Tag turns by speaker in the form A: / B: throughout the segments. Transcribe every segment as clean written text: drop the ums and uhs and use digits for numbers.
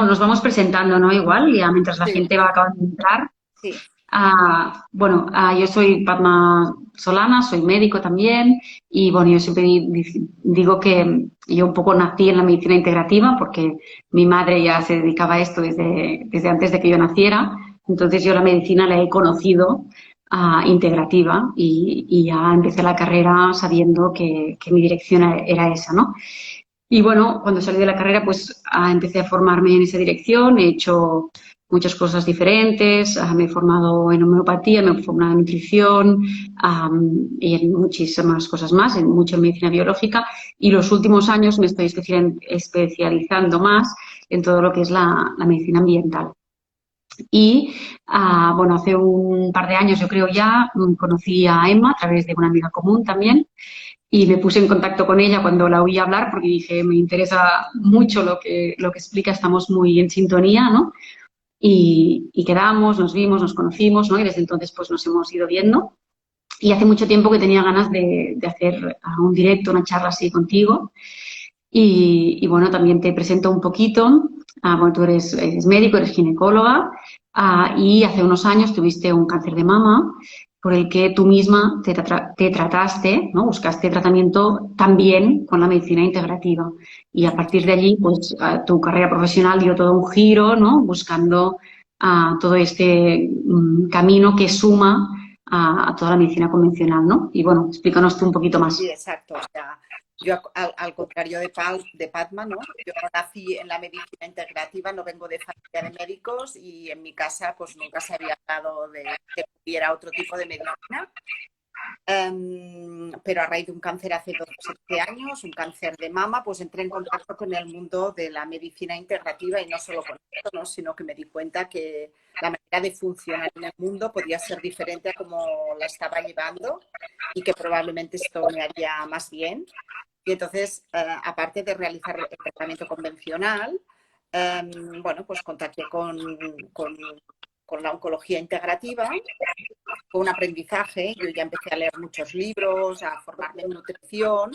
A: nos vamos presentando, ¿no? Igual, ya mientras la
B: Sí,
A: gente va acabando de entrar.
B: sí.
A: Yo soy Padma Solana, soy médico también y bueno, yo siempre digo que yo un poco nací en la medicina integrativa porque mi madre ya se dedicaba a esto desde antes de que yo naciera, entonces yo la medicina la he conocido integrativa y ya empecé la carrera sabiendo que mi dirección era esa, ¿no? Y bueno, cuando salí de la carrera, pues empecé a formarme en esa dirección, he hecho muchas cosas diferentes, me he formado en homeopatía, me he formado en nutrición y en muchísimas cosas más, en mucho en medicina biológica y los últimos años me estoy especializando más en todo lo que es la medicina ambiental. Y bueno, hace un par de años, yo creo ya, conocí a Emma a través de una amiga común también y me puse en contacto con ella cuando la oí hablar porque dije, me interesa mucho lo que explica, estamos muy en sintonía, ¿no? Y quedamos, nos vimos, nos conocimos, ¿no? Y desde entonces pues nos hemos ido viendo. Y hace mucho tiempo que tenía ganas de hacer un directo, una charla así contigo. Y bueno, también te presento un poquito. Bueno, tú eres médico, eres ginecóloga y hace unos años tuviste un cáncer de mama por el que tú misma te trataste, ¿no? Buscaste tratamiento también con la medicina integrativa. Y a partir de allí, pues tu carrera profesional dio todo un giro, ¿no? Buscando todo este camino que suma a toda la medicina convencional, ¿no? Y bueno, explícanos tú un poquito
B: Sí,
A: más.
B: exacto. O sea, yo al contrario de Padma, ¿no? Yo no nací en la medicina integrativa, no vengo de familia de médicos y en mi casa pues nunca se había hablado de que hubiera otro tipo de medicina. Pero a raíz de un cáncer hace 12 años, un cáncer de mama, pues entré en contacto con el mundo de la medicina integrativa y no solo con esto, ¿no? Sino que me di cuenta que la manera de funcionar en el mundo podía ser diferente a como la estaba llevando y que probablemente esto me haría más bien. Y entonces, aparte de realizar el tratamiento convencional, bueno, pues contacté con la oncología integrativa. Fue un aprendizaje. Yo ya empecé a leer muchos libros, a formarme en nutrición,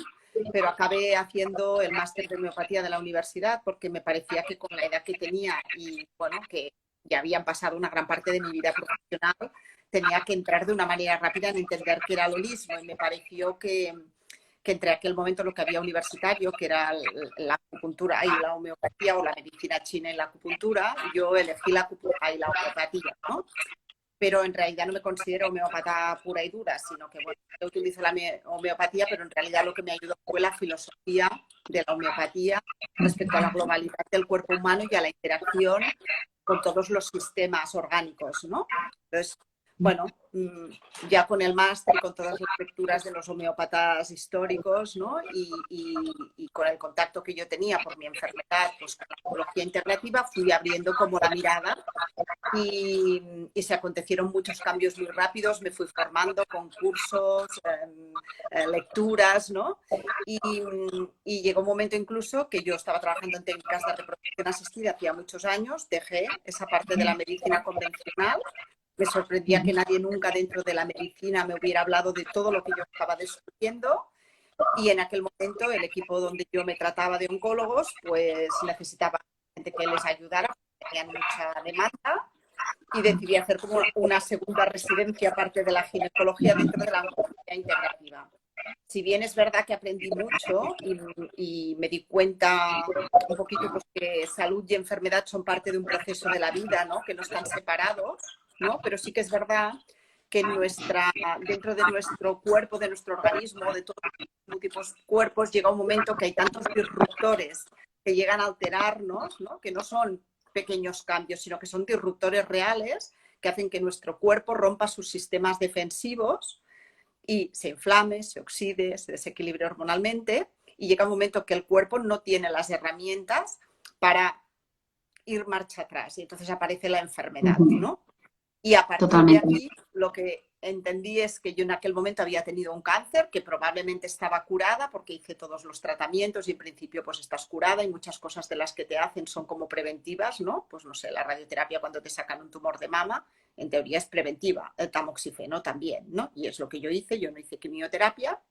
B: pero acabé haciendo el máster de homeopatía de la universidad porque me parecía que con la edad que tenía y bueno, que ya habían pasado una gran parte de mi vida profesional, tenía que entrar de una manera rápida en entender qué era el holismo y me pareció que entre aquel momento lo que había universitario, que era la acupuntura y la homeopatía o la medicina china y la acupuntura, yo elegí la acupuntura y la homeopatía, ¿no? Pero en realidad no me considero homeópata pura y dura, sino que bueno, yo utilizo la homeopatía, pero en realidad lo que me ayudó fue la filosofía de la homeopatía respecto a la globalidad del cuerpo humano y a la interacción con todos los sistemas orgánicos, ¿no? Entonces, bueno, ya con el máster y con todas las lecturas de los homeópatas históricos, ¿no? Y con el contacto que yo tenía por mi enfermedad, pues con la oncología integrativa, fui abriendo como la mirada y se acontecieron muchos cambios muy rápidos, me fui formando con cursos, lecturas, ¿no? Y llegó un momento incluso que yo estaba trabajando en técnicas de reproducción asistida hacía muchos años, dejé esa parte de la medicina convencional. Me sorprendía que nadie nunca dentro de la medicina me hubiera hablado de todo lo que yo estaba descubriendo y en aquel momento el equipo donde yo me trataba de oncólogos pues necesitaba gente que les ayudara, tenían mucha demanda y decidí hacer como una segunda residencia aparte de la ginecología dentro de la oncología integrativa. Si bien es verdad que aprendí mucho y me di cuenta un poquito pues, que salud y enfermedad son parte de un proceso de la vida, ¿no? Que no están separados, ¿no? Pero sí que es verdad que dentro de nuestro cuerpo, de nuestro organismo, de todos los múltiples cuerpos, llega un momento que hay tantos disruptores que llegan a alterarnos, ¿no? Que no son pequeños cambios, sino que son disruptores reales que hacen que nuestro cuerpo rompa sus sistemas defensivos y se inflame, se oxide, se desequilibre hormonalmente y llega un momento que el cuerpo no tiene las herramientas para ir marcha atrás y entonces aparece la enfermedad, ¿no? Y a partir de
A: Totalmente.
B: aquí, lo que entendí es que yo en aquel momento había tenido un cáncer que probablemente estaba curada porque hice todos los tratamientos y en principio pues estás curada y muchas cosas de las que te hacen son como preventivas, ¿no? Pues no sé, la radioterapia cuando te sacan un tumor de mama, en teoría es preventiva, el tamoxifeno también, ¿no? Y es lo que yo hice, yo no hice quimioterapia,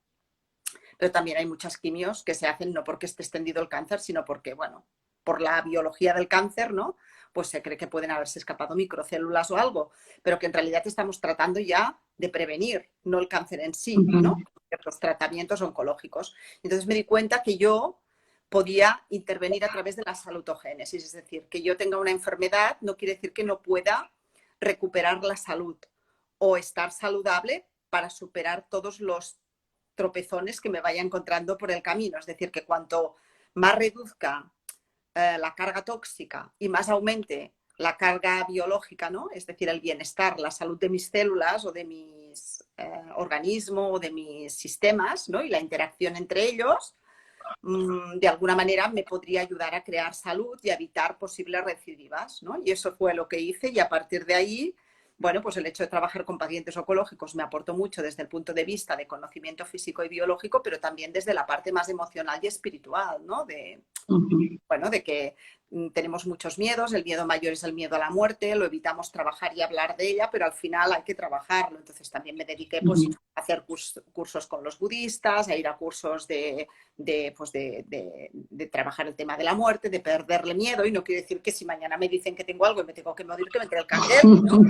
B: pero también hay muchas quimios que se hacen no porque esté extendido el cáncer, sino porque, bueno, por la biología del cáncer, ¿no? Pues se cree que pueden haberse escapado microcélulas o algo, pero que en realidad estamos tratando ya de prevenir, no el cáncer en sí, ¿no? Los tratamientos oncológicos. Entonces me di cuenta que yo podía intervenir a través de la salutogénesis, es decir, que yo tenga una enfermedad no quiere decir que no pueda recuperar la salud o estar saludable para superar todos los tropezones que me vaya encontrando por el camino. Es decir, que cuanto más reduzca la carga tóxica y más aumente la carga biológica, ¿no? Es decir, el bienestar, la salud de mis células o de mis organismos o de mis sistemas, ¿no? Y la interacción entre ellos, de alguna manera me podría ayudar a crear salud y a evitar posibles recidivas, ¿no? Y eso fue lo que hice y a partir de ahí, bueno, pues el hecho de trabajar con pacientes oncológicos me aportó mucho desde el punto de vista de conocimiento físico y biológico, pero también desde la parte más emocional y espiritual, ¿no? Bueno, de que tenemos muchos miedos, el miedo mayor es el miedo a la muerte, lo evitamos trabajar y hablar de ella, pero al final hay que trabajarlo. Entonces también me dediqué pues, a hacer cursos con los budistas, a ir a cursos de trabajar el tema de la muerte, de perderle miedo, y no quiere decir que si mañana me dicen que tengo algo y me tengo que morir, que me entre el cáncer, ¿no?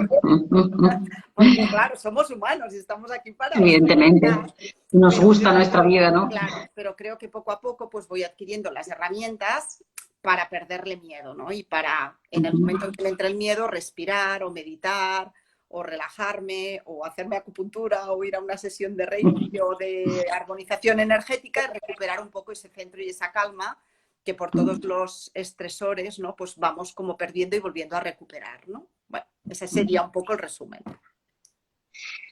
B: Porque claro, somos humanos y estamos aquí para...
A: Evidentemente, nos gusta nuestra vida, ¿no?
B: Claro, pero creo que poco a poco pues voy adquiriendo las herramientas para perderle miedo, ¿no? Y para, en el momento en que me entra el miedo, respirar o meditar o relajarme o hacerme acupuntura o ir a una sesión de Reiki o de armonización energética y recuperar un poco ese centro y esa calma que por todos los estresores, ¿no? Pues vamos como perdiendo y volviendo a recuperar, ¿no? Bueno, ese sería un poco el resumen.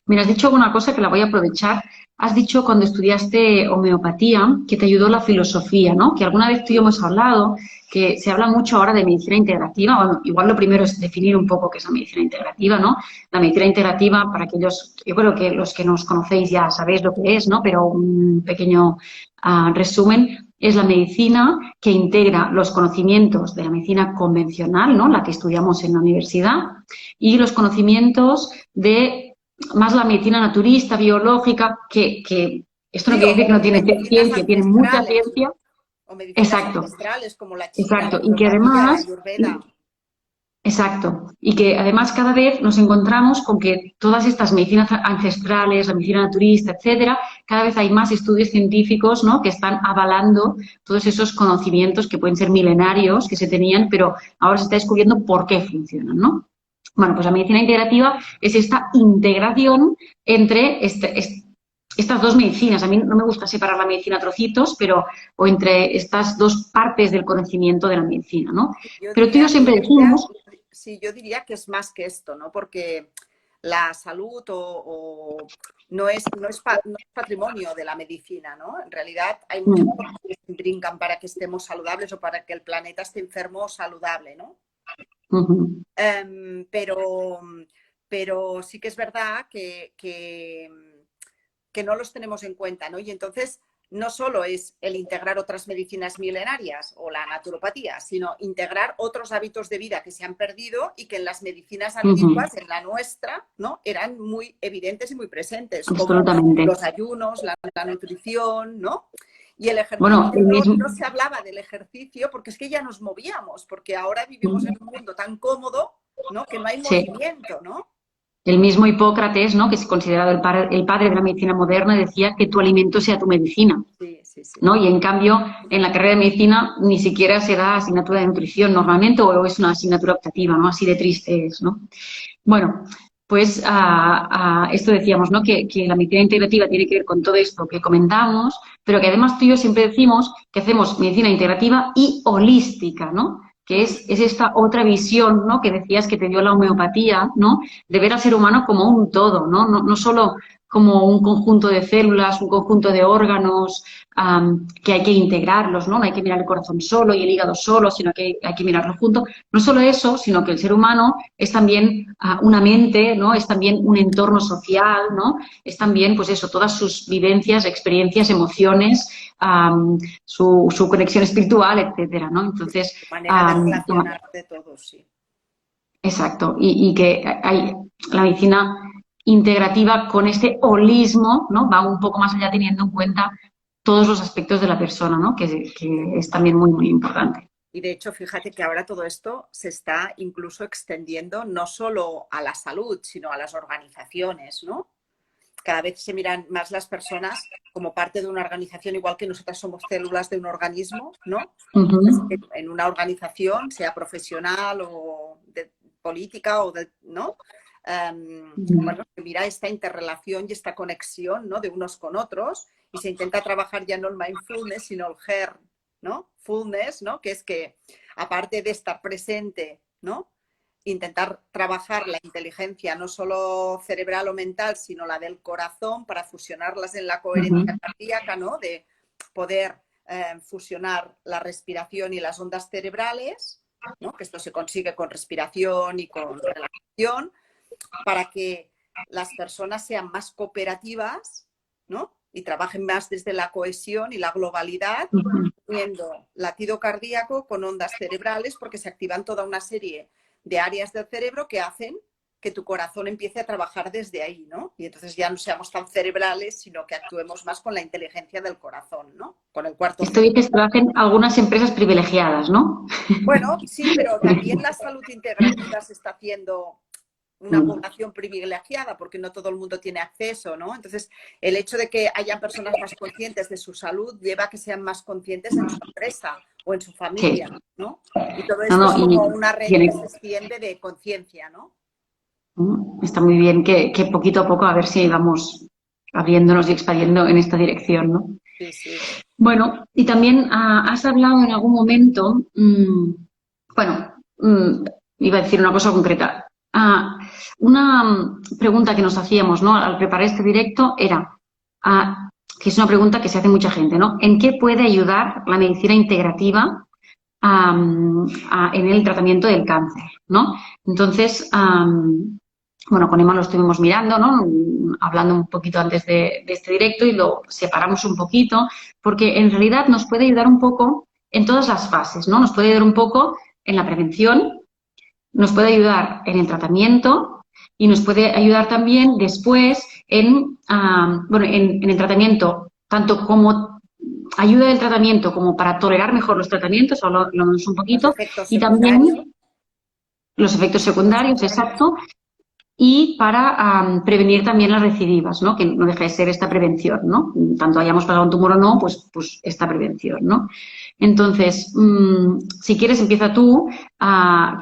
A: Mira, has dicho una cosa que la voy a aprovechar. Has dicho cuando estudiaste homeopatía que te ayudó la filosofía, ¿no? Que alguna vez tú y yo hemos hablado, que se habla mucho ahora de medicina integrativa. Bueno, igual lo primero es definir un poco qué es la medicina integrativa, ¿no? La medicina integrativa, para aquellos, yo creo que los que nos conocéis ya sabéis lo que es, ¿no? Pero un pequeño resumen, es la medicina que integra los conocimientos de la medicina convencional, ¿no? La que estudiamos en la universidad, y los conocimientos de más la medicina naturista, biológica, que esto no quiere decir que no tiene ciencia, tiene mucha ciencia.
B: O medicinas ancestrales como la china, la y que además, la ayurveda.
A: Exacto, y que además cada vez nos encontramos con que todas estas medicinas ancestrales, la medicina naturista, etcétera, cada vez hay más estudios científicos, ¿no? Que están avalando todos esos conocimientos que pueden ser milenarios, que se tenían, pero ahora se está descubriendo por qué funcionan, ¿no? Bueno, pues la medicina integrativa es esta integración entre estas dos medicinas. A mí no me gusta separar la medicina a trocitos, pero o entre estas dos partes del conocimiento de la medicina, ¿no? Pero tú y yo siempre decimos...
B: Sí, yo diría que es más que esto, ¿no? Porque la salud no es patrimonio de la medicina, ¿no? En realidad hay muchas cosas que se brincan para que estemos saludables o para que el planeta esté enfermo o saludable, ¿no? Pero sí que es verdad que no los tenemos en cuenta, ¿no? Y entonces no solo es el integrar otras medicinas milenarias o la naturopatía, sino integrar otros hábitos de vida que se han perdido y que en las medicinas antiguas, en la nuestra, ¿no? Eran muy evidentes y muy presentes, como los ayunos, la nutrición, ¿no? Y el ejercicio, no se hablaba del ejercicio porque es que ya nos movíamos, porque ahora vivimos en un mundo tan cómodo, ¿no? Que no hay movimiento, ¿no?
A: El mismo Hipócrates, ¿no? Que es considerado el padre de la medicina moderna, decía que tu alimento sea tu medicina, ¿no? Y en cambio, en la carrera de medicina ni siquiera se da asignatura de nutrición normalmente o es una asignatura optativa, ¿no? Así de triste es, ¿no? Bueno, pues esto decíamos, ¿no? Que la medicina integrativa tiene que ver con todo esto que comentamos, pero que además tú y yo siempre decimos que hacemos medicina integrativa y holística, ¿no? Que es esta otra visión, ¿no? Que decías que te dio la homeopatía, ¿no? De ver al ser humano como un todo, ¿no? No solo como un conjunto de células, un conjunto de órganos que hay que integrarlos, ¿no? No hay que mirar el corazón solo y el hígado solo, sino que hay que mirarlos juntos. No solo eso, sino que el ser humano es también una mente, ¿no? Es también un entorno social, ¿no? Es también, pues eso, todas sus vivencias, experiencias, emociones, su conexión espiritual, etcétera, ¿no? Entonces,
B: manera de relacionar de todos, sí.
A: Exacto, y que hay la medicina integrativa con este holismo, ¿no? Va un poco más allá teniendo en cuenta todos los aspectos de la persona, ¿no? Que es también muy, muy importante.
B: Y de hecho, fíjate que ahora todo esto se está incluso extendiendo no solo a la salud, sino a las organizaciones, ¿no? Cada vez se miran más las personas como parte de una organización, igual que nosotras somos células de un organismo, ¿no? En una organización, sea profesional o de política o de, ¿no? Bueno, se mira esta interrelación y esta conexión, ¿no? De unos con otros, y se intenta trabajar ya no el mindfulness, sino el her, ¿no? Fullness, ¿no? Que es que, aparte de estar presente, ¿no? Intentar trabajar la inteligencia no solo cerebral o mental, sino la del corazón para fusionarlas en la coherencia cardíaca, ¿no? De poder fusionar la respiración y las ondas cerebrales, ¿no? Que esto se consigue con respiración y con relajación, para que las personas sean más cooperativas, ¿no? Y trabajen más desde la cohesión y la globalidad, uniendo latido cardíaco con ondas cerebrales, porque se activan toda una serie de áreas del cerebro que hacen que tu corazón empiece a trabajar desde ahí, ¿no? Y entonces ya no seamos tan cerebrales, sino que actuemos más con la inteligencia del corazón, ¿no? Con el cuarto
A: Esto
B: cerebro.
A: dices que lo hacen algunas empresas privilegiadas, ¿no?
B: Bueno, sí, pero también la salud integrativa se está haciendo una población privilegiada porque no todo el mundo tiene acceso, ¿no? Entonces, el hecho de que haya personas más conscientes de su salud lleva a que sean más conscientes en su empresa o en su familia,
A: Sí.
B: ¿no? Y todo
A: No,
B: esto
A: no,
B: es como una red que se extiende de conciencia, ¿no?
A: está muy bien que poquito a poco a ver si vamos abriéndonos y expandiendo en esta dirección, ¿no?
B: Sí, sí.
A: Bueno, y también has hablado en algún momento, bueno, iba a decir una cosa concreta. Una pregunta que nos hacíamos, ¿no? Al preparar este directo era, que es una pregunta que se hace mucha gente, ¿no? ¿En qué puede ayudar la medicina integrativa en el tratamiento del cáncer, ¿no? Entonces, bueno, con Emma lo estuvimos mirando, ¿no? Hablando un poquito antes de este directo y lo separamos un poquito, porque en realidad nos puede ayudar un poco en todas las fases, ¿no? Nos puede ayudar un poco en la prevención, nos puede ayudar en el tratamiento y nos puede ayudar también después bueno, en el tratamiento, tanto como ayuda del tratamiento como para tolerar mejor los tratamientos, lo vemos un
B: Los
A: poquito,
B: efectos
A: y
B: secundarios.
A: también los efectos secundarios, exacto, y para prevenir también las recidivas, ¿no? Que no deja de ser esta prevención, ¿no? Tanto hayamos pasado un tumor o no, pues esta prevención, ¿no? Entonces, si quieres, empieza tú.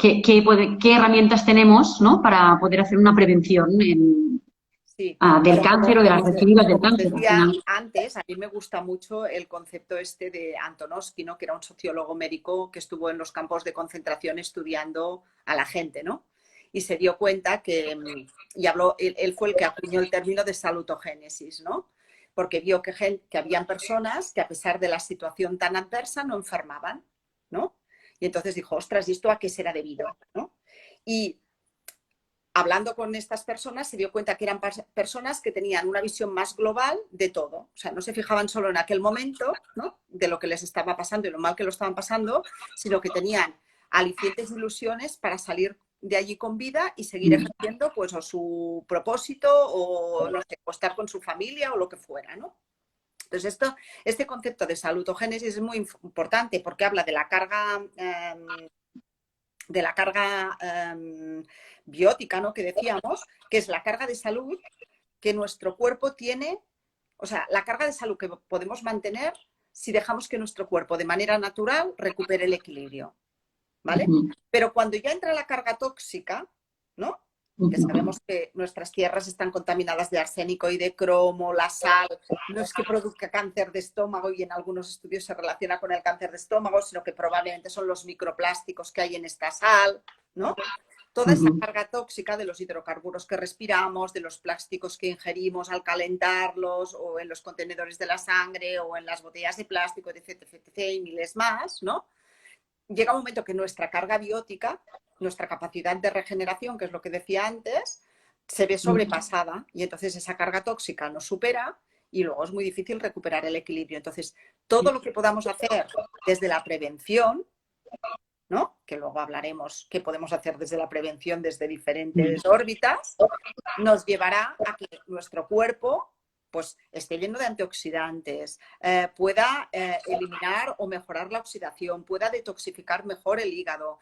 A: ¿Qué herramientas tenemos, ¿no? Para poder hacer una prevención
B: Sí,
A: del
B: bueno,
A: cáncer o de las recidivas del
B: como os
A: cáncer al
B: decía
A: final?
B: antes, a mí me gusta mucho el concepto este de Antonovsky, ¿no? Que era un sociólogo médico que estuvo en los campos de concentración estudiando a la gente, ¿no? Y se dio cuenta que, y habló, él fue el que acuñó el término de salutogénesis, ¿no? Porque vio que habían personas que a pesar de la situación tan adversa no enfermaban, ¿no? Y entonces dijo, ostras, ¿y esto a qué será debido? ¿No? Y hablando con estas personas, se dio cuenta que eran personas que tenían una visión más global de todo. O sea, no se fijaban solo en aquel momento, ¿no? De lo que les estaba pasando y lo mal que lo estaban pasando, sino que tenían alicientes e ilusiones para salir de allí con vida y seguir ejerciendo pues o su propósito o, no sé, o estar con su familia o lo que fuera, ¿no? Entonces, este concepto de salutogénesis es muy importante porque habla de la carga biótica, ¿no? Que decíamos, que es la carga de salud que nuestro cuerpo tiene, o sea, la carga de salud que podemos mantener si dejamos que nuestro cuerpo de manera natural recupere el equilibrio, ¿vale? Pero cuando ya entra la carga tóxica, ¿no? Que sabemos que nuestras tierras están contaminadas de arsénico y de cromo, la sal, no es que produzca cáncer de estómago y en algunos estudios se relaciona con el cáncer de estómago, sino que probablemente son los microplásticos que hay en esta sal, ¿no? Toda esa carga tóxica de los hidrocarburos que respiramos, de los plásticos que ingerimos al calentarlos o en los contenedores de la sangre o en las botellas de plástico, etc., etc., y miles más, ¿no? Llega un momento que nuestra carga biótica, nuestra capacidad de regeneración, que es lo que decía antes, se ve sobrepasada y entonces esa carga tóxica nos supera y luego es muy difícil recuperar el equilibrio. Entonces, todo lo que podamos hacer desde la prevención, ¿no? Que luego hablaremos qué podemos hacer desde la prevención desde diferentes órbitas, nos llevará a que nuestro cuerpo pues esté lleno de antioxidantes, pueda eliminar o mejorar la oxidación, pueda detoxificar mejor el hígado,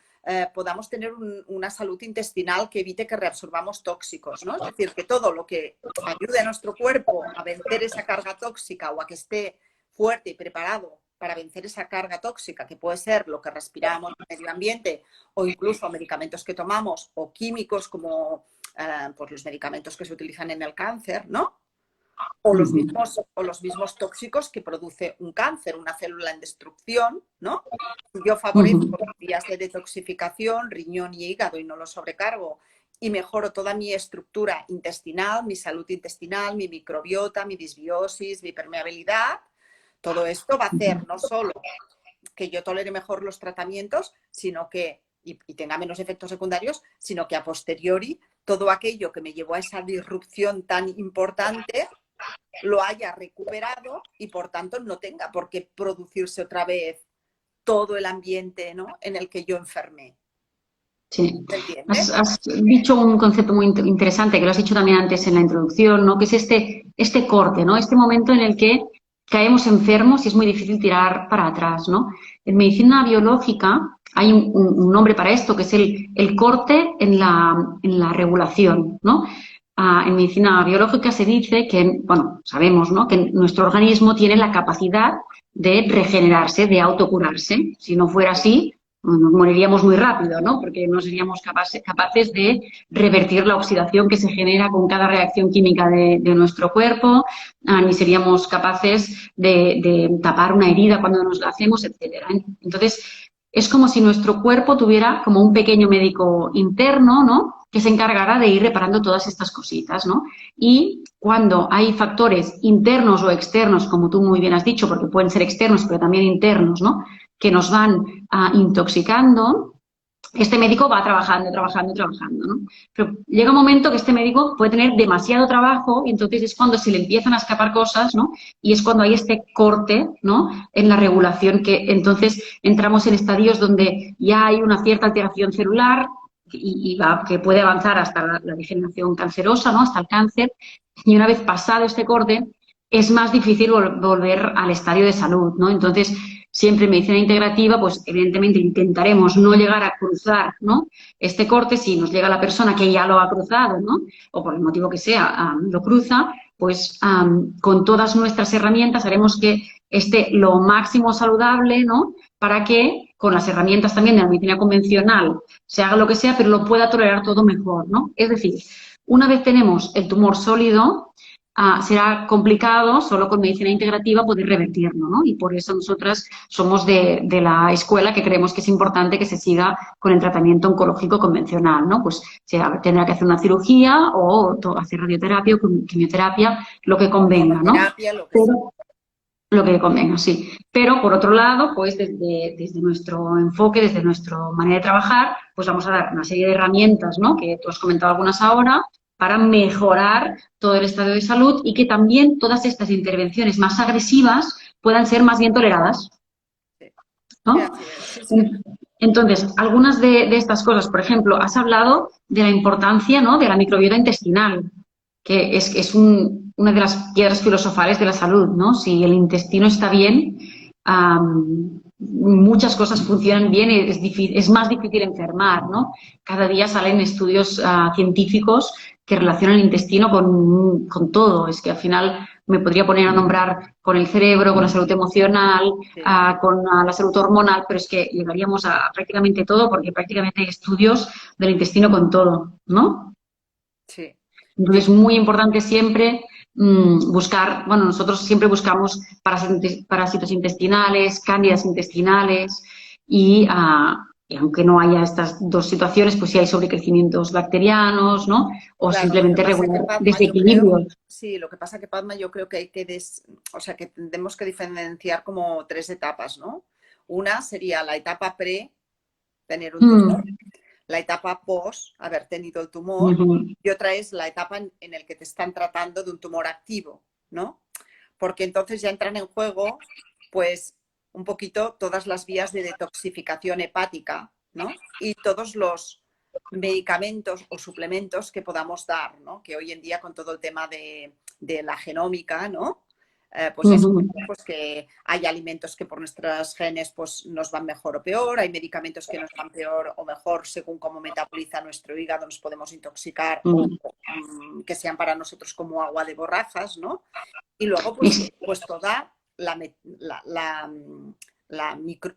B: podamos tener una salud intestinal que evite que reabsorbamos tóxicos, ¿no? Es decir, que todo lo que ayude a nuestro cuerpo a vencer esa carga tóxica o a que esté fuerte y preparado para vencer esa carga tóxica, que puede ser lo que respiramos en el medio ambiente o incluso medicamentos que tomamos o químicos como pues los medicamentos que se utilizan en el cáncer, ¿no? O los mismos tóxicos que produce un cáncer, una célula en destrucción, ¿no? Yo favorezco vías de detoxificación, riñón y hígado y no los sobrecargo y mejoro toda mi estructura intestinal, mi salud intestinal, mi microbiota, mi disbiosis, mi permeabilidad. Todo esto va a hacer no solo que yo tolere mejor los tratamientos, sino que, y tenga menos efectos secundarios, sino que a posteriori todo aquello que me llevó a esa disrupción tan importante lo haya recuperado y por tanto no tenga por qué producirse otra vez todo el ambiente, ¿no?, en el que yo enfermé.
A: Sí.
B: ¿Me entiendes?
A: Has dicho un concepto muy interesante, que lo has dicho también antes en la introducción, ¿no? Que es este corte, ¿no? Este momento en el que caemos enfermos y es muy difícil tirar para atrás, ¿no? En medicina biológica hay un nombre para esto, que es el corte en la regulación, ¿no? En medicina biológica se dice que, bueno, sabemos, ¿no?, que nuestro organismo tiene la capacidad de regenerarse, de autocurarse. Si no fuera así, nos moriríamos muy rápido, ¿no? Porque no seríamos capaces de revertir la oxidación que se genera con cada reacción química de nuestro cuerpo, ni seríamos capaces de tapar una herida cuando nos la hacemos, etcétera. Entonces, es como si nuestro cuerpo tuviera como un pequeño médico interno, ¿no?, que se encargará de ir reparando todas estas cositas, ¿no? Y cuando hay factores internos o externos, como tú muy bien has dicho, porque pueden ser externos, pero también internos, ¿no?, que nos van intoxicando, este médico va trabajando, ¿no? Pero llega un momento que este médico puede tener demasiado trabajo y entonces es cuando se le empiezan a escapar cosas, ¿no? Y es cuando hay este corte, ¿no?, en la regulación, que entonces entramos en estadios donde ya hay una cierta alteración celular que puede avanzar hasta la degeneración cancerosa, ¿no?, hasta el cáncer. Y una vez pasado este corte, es más difícil volver al estadio de salud, ¿no? Entonces, siempre en medicina integrativa, pues evidentemente intentaremos no llegar a cruzar, ¿no?, este corte. Si nos llega la persona que ya lo ha cruzado, ¿no?, o por el motivo que sea, lo cruza, pues con todas nuestras herramientas haremos que esté lo máximo saludable, ¿no?, para que con las herramientas también de la medicina convencional se haga lo que sea, pero lo pueda tolerar todo mejor, ¿no? Es decir, una vez tenemos el tumor sólido, será complicado solo con medicina integrativa poder revertirlo, ¿no? Y por eso nosotras somos de la escuela que creemos que es importante que se siga con el tratamiento oncológico convencional, ¿no? Pues se tendrá que hacer una cirugía o hacer radioterapia o quimioterapia, lo que convenga, ¿no? Pero, lo que convenga, sí. Pero, por otro lado, pues desde nuestro enfoque, desde nuestra manera de trabajar, pues vamos a dar una serie de herramientas, ¿no?, que tú has comentado algunas ahora, para mejorar todo el estado de salud y que también todas estas intervenciones más agresivas puedan ser más bien toleradas, ¿no? Entonces, algunas de estas cosas, por ejemplo, has hablado de la importancia, ¿no?, de la microbiota intestinal, que es una de las piedras filosofales de la salud, ¿no? Si el intestino está bien, muchas cosas funcionan bien y es más difícil enfermar, ¿no? Cada día salen estudios científicos que relacionan el intestino con todo. Es que al final me podría poner a nombrar con el cerebro, con la salud emocional,
B: Sí.
A: con la salud hormonal, pero es que llegaríamos a prácticamente todo, porque prácticamente hay estudios del intestino con todo, ¿no?
B: Sí.
A: Entonces, es muy importante siempre buscar, bueno, nosotros siempre buscamos parásitos intestinales, cándidas intestinales y aunque no haya estas dos situaciones, pues sí hay sobrecrecimientos bacterianos, ¿no? O
B: Claro, lo que
A: simplemente
B: pasa que
A: regular
B: Padma, yo creo,
A: desequilibrios.
B: sí, lo que pasa que Padma, yo creo que hay que, o sea, que tenemos que diferenciar como tres etapas, ¿no? Una sería la etapa pre, tener un tumor, la etapa post, haber tenido el tumor, y otra es la etapa en la que te están tratando de un tumor activo, ¿no? Porque entonces ya entran en juego, pues, un poquito todas las vías de detoxificación hepática, ¿no? Y todos los medicamentos o suplementos que podamos dar, ¿no? Que hoy en día con todo el tema de la genómica, ¿no? Pues es pues que hay alimentos que por nuestros genes pues nos van mejor o peor, hay medicamentos que nos van peor o mejor según cómo metaboliza nuestro hígado, nos podemos intoxicar o que sean para nosotros como agua de borrajas, ¿no? Y luego pues toda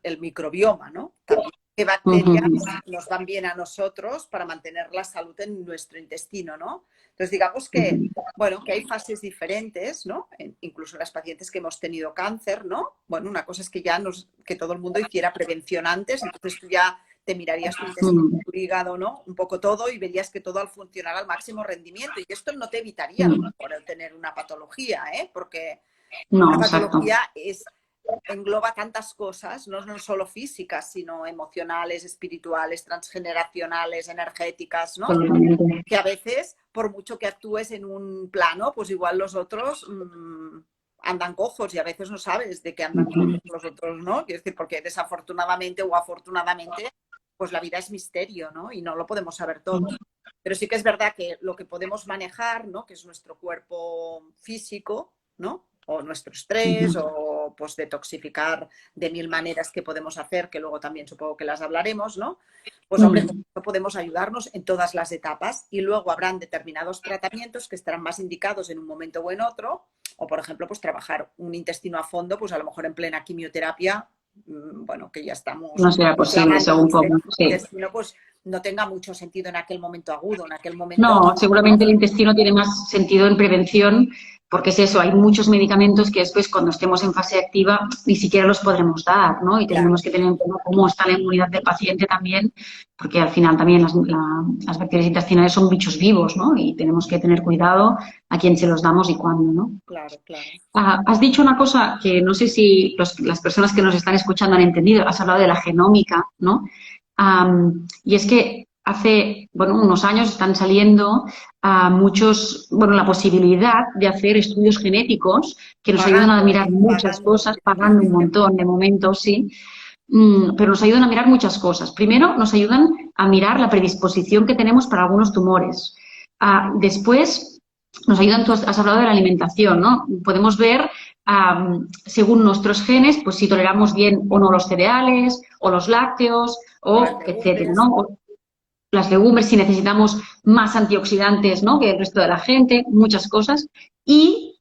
B: el microbioma, ¿no? También qué bacterias nos van bien a nosotros para mantener la salud en nuestro intestino, ¿no? Entonces, digamos que, bueno, que hay fases diferentes, ¿no? Incluso las pacientes que hemos tenido cáncer, ¿no? Bueno, una cosa es que que todo el mundo hiciera prevención antes, entonces tú ya te mirarías tu intestino, tu hígado, ¿no? Un poco todo y verías que todo al funcionar al máximo rendimiento. Y esto no te evitaría a lo mejor el tener una patología, ¿eh? Porque una patología engloba tantas cosas, no solo físicas, sino emocionales, espirituales, transgeneracionales, energéticas, ¿no? Que a veces, por mucho que actúes en un plano, pues igual los otros andan cojos y a veces no sabes de qué andan cojos los otros, ¿no? Quiero decir, porque desafortunadamente o afortunadamente, pues la vida es misterio, ¿no? Y no lo podemos saber todo. Pero sí que es verdad que lo que podemos manejar, ¿no? Que es nuestro cuerpo físico, ¿no? O nuestro estrés, o pues detoxificar de 1000 maneras que podemos hacer, que luego también supongo que las hablaremos, ¿no? Pues hombre, podemos ayudarnos en todas las etapas y luego habrán determinados tratamientos que estarán más indicados en un momento o en otro, o por ejemplo, pues trabajar un intestino a fondo, pues a lo mejor en plena quimioterapia, bueno, que ya estamos...
A: No será posible, según cómo.
B: Sí. El intestino, pues no tenga mucho sentido en aquel momento agudo, en aquel momento...
A: No, seguramente el intestino tiene más sentido en prevención, porque es eso, hay muchos medicamentos que después cuando estemos en fase activa ni siquiera los podremos dar, ¿no? Y tenemos que tener en cuenta cómo está la inmunidad del paciente también, porque al final también las bacterias intestinales son bichos vivos, ¿no? Y tenemos que tener cuidado a quién se los damos y cuándo, ¿no?
B: Claro, claro.
A: Has dicho una cosa que no sé si las personas que nos están escuchando han entendido, has hablado de la genómica, ¿no? Y es que hace, bueno, unos años están saliendo la posibilidad de hacer estudios genéticos que nos ayudan a mirar muchas cosas, pagando un montón de momento, sí, pero nos ayudan a mirar muchas cosas. Primero, nos ayudan a mirar la predisposición que tenemos para algunos tumores. Después, nos ayudan, tú has hablado de la alimentación, ¿no? Podemos ver, según nuestros genes, pues si toleramos bien o no los cereales, o los lácteos, o etcétera, ¿no? O las legumbres, si necesitamos más antioxidantes, ¿no? Que el resto de la gente, muchas cosas. Y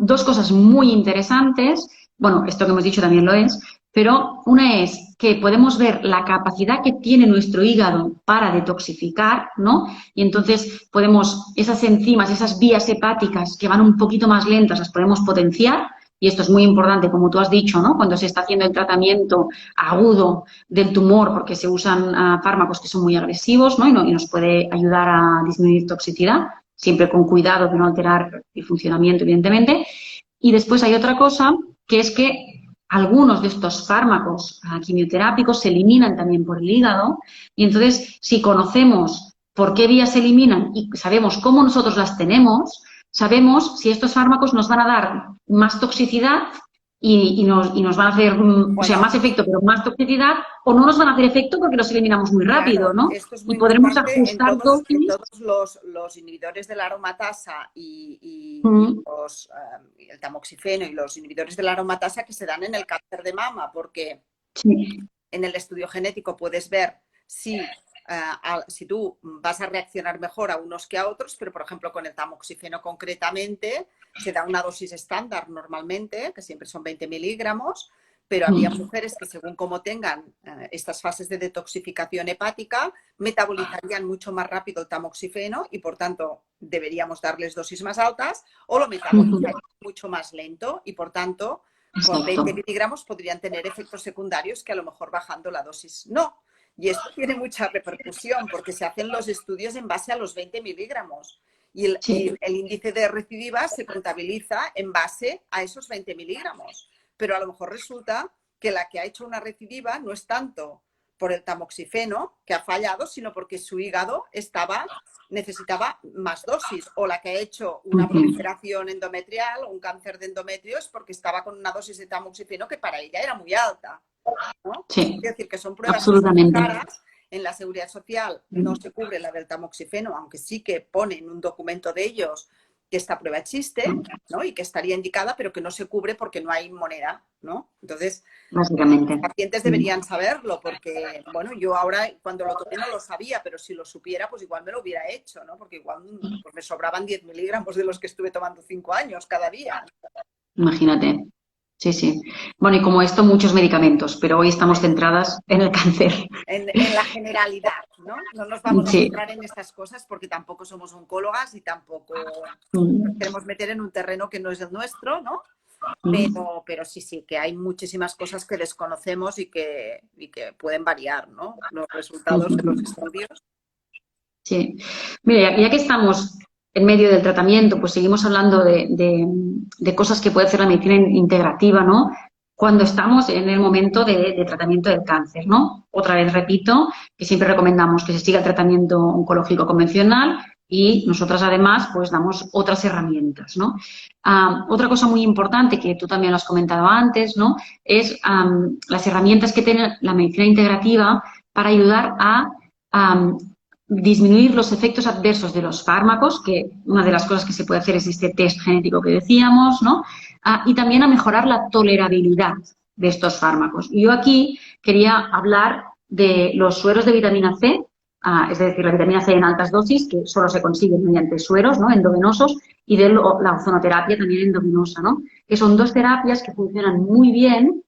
A: dos cosas muy interesantes, bueno, esto que hemos dicho también lo es, pero una es que podemos ver la capacidad que tiene nuestro hígado para detoxificar, ¿no? Y entonces podemos, esas enzimas, esas vías hepáticas que van un poquito más lentas, las podemos potenciar. Y esto es muy importante, como tú has dicho, ¿no? Cuando se está haciendo el tratamiento agudo del tumor, porque se usan fármacos que son muy agresivos, ¿no? Y nos puede ayudar a disminuir toxicidad, siempre con cuidado de no alterar el funcionamiento, evidentemente. Y después hay otra cosa, que es que algunos de estos fármacos quimioterápicos se eliminan también por el hígado. Y entonces, si conocemos por qué vías se eliminan y sabemos cómo nosotros las tenemos, sabemos si estos fármacos nos van a dar más toxicidad y nos van a hacer, o sea, más efecto, pero más toxicidad, o no nos van a hacer efecto porque los eliminamos muy rápido, ¿no?
B: Esto es muy
A: y podremos
B: importante
A: ajustar
B: en todos los inhibidores de la aromatasa y el tamoxifeno y los inhibidores de la aromatasa que se dan en el cáncer de mama, porque en el estudio genético puedes ver si tú vas a reaccionar mejor a unos que a otros, pero por ejemplo con el tamoxifeno concretamente se da una dosis estándar normalmente, que siempre son 20 miligramos, pero había mujeres que según como tengan estas fases de detoxificación hepática, metabolizarían mucho más rápido el tamoxifeno y por tanto deberíamos darles dosis más altas, o lo metabolizarían mucho más lento y por tanto con 20 miligramos podrían tener efectos secundarios que a lo mejor bajando la dosis no. Y esto tiene mucha repercusión porque se hacen los estudios en base a los 20 miligramos. Y el índice de recidivas se contabiliza en base a esos 20 miligramos. Pero a lo mejor resulta que la que ha hecho una recidiva no es tanto por el tamoxifeno que ha fallado, sino porque su hígado necesitaba más dosis. O la que ha hecho una proliferación endometrial o un cáncer de endometrio es porque estaba con una dosis de tamoxifeno que para ella era muy alta, ¿no?
A: Sí,
B: es decir, que son pruebas
A: absolutamente
B: caras en la Seguridad Social no se cubre la del tamoxifeno, aunque sí que pone en un documento de ellos que esta prueba existe, ¿no? Y que estaría indicada, pero que no se cubre porque no hay moneda, ¿no? Entonces,
A: Básicamente.
B: los pacientes deberían saberlo porque, bueno, yo ahora cuando lo tomé no lo sabía, pero si lo supiera, pues igual me lo hubiera hecho, ¿no? Porque igual pues me sobraban 10 miligramos de los que estuve tomando 5 años cada día.
A: Imagínate. Sí, sí. Bueno, y como esto, muchos medicamentos, pero hoy estamos centradas en el cáncer.
B: En la generalidad, ¿no? No nos vamos a
A: Sí.
B: centrar en estas cosas porque tampoco somos oncólogas y tampoco
A: Mm.
B: nos queremos meter en un terreno que no es el nuestro, ¿no?
A: Mm.
B: Pero sí, sí, que hay muchísimas cosas que desconocemos y que pueden variar, ¿no? Los resultados de los estudios.
A: Sí. Mira, ya que estamos en medio del tratamiento, pues seguimos hablando de cosas que puede hacer la medicina integrativa, ¿no? Cuando estamos en el momento de tratamiento del cáncer, ¿no? Otra vez repito que siempre recomendamos que se siga el tratamiento oncológico convencional y nosotras además pues damos otras herramientas, ¿no? Otra cosa muy importante que tú también lo has comentado antes, ¿no? Es las herramientas que tiene la medicina integrativa para ayudar a disminuir los efectos adversos de los fármacos, que una de las cosas que se puede hacer es este test genético que decíamos, ¿no? Y también a mejorar la tolerabilidad de estos fármacos. Y yo aquí quería hablar de los sueros de vitamina C, es decir, la vitamina C en altas dosis, que solo se consiguen mediante sueros, ¿no? Endovenosos, y de la ozonoterapia también endovenosa, ¿no? Que son dos terapias que funcionan muy bien.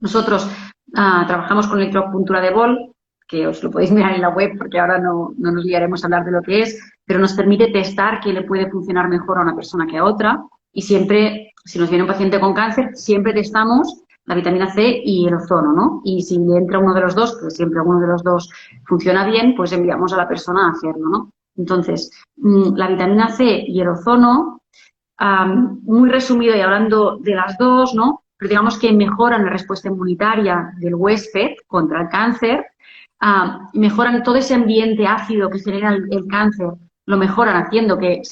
A: Nosotros trabajamos con electroacupuntura de Bol, que os lo podéis mirar en la web porque ahora no nos liaremos a hablar de lo que es, pero nos permite testar qué le puede funcionar mejor a una persona que a otra. Y siempre, si nos viene un paciente con cáncer, siempre testamos la vitamina C y el ozono, ¿no? Y si le entra uno de los dos, que siempre uno de los dos funciona bien, pues enviamos a la persona a hacerlo, ¿no? Entonces, la vitamina C y el ozono, muy resumido y hablando de las dos, ¿no? Pero digamos que mejoran la respuesta inmunitaria del huésped contra el cáncer, mejoran todo ese ambiente ácido que genera el cáncer, lo mejoran haciendo que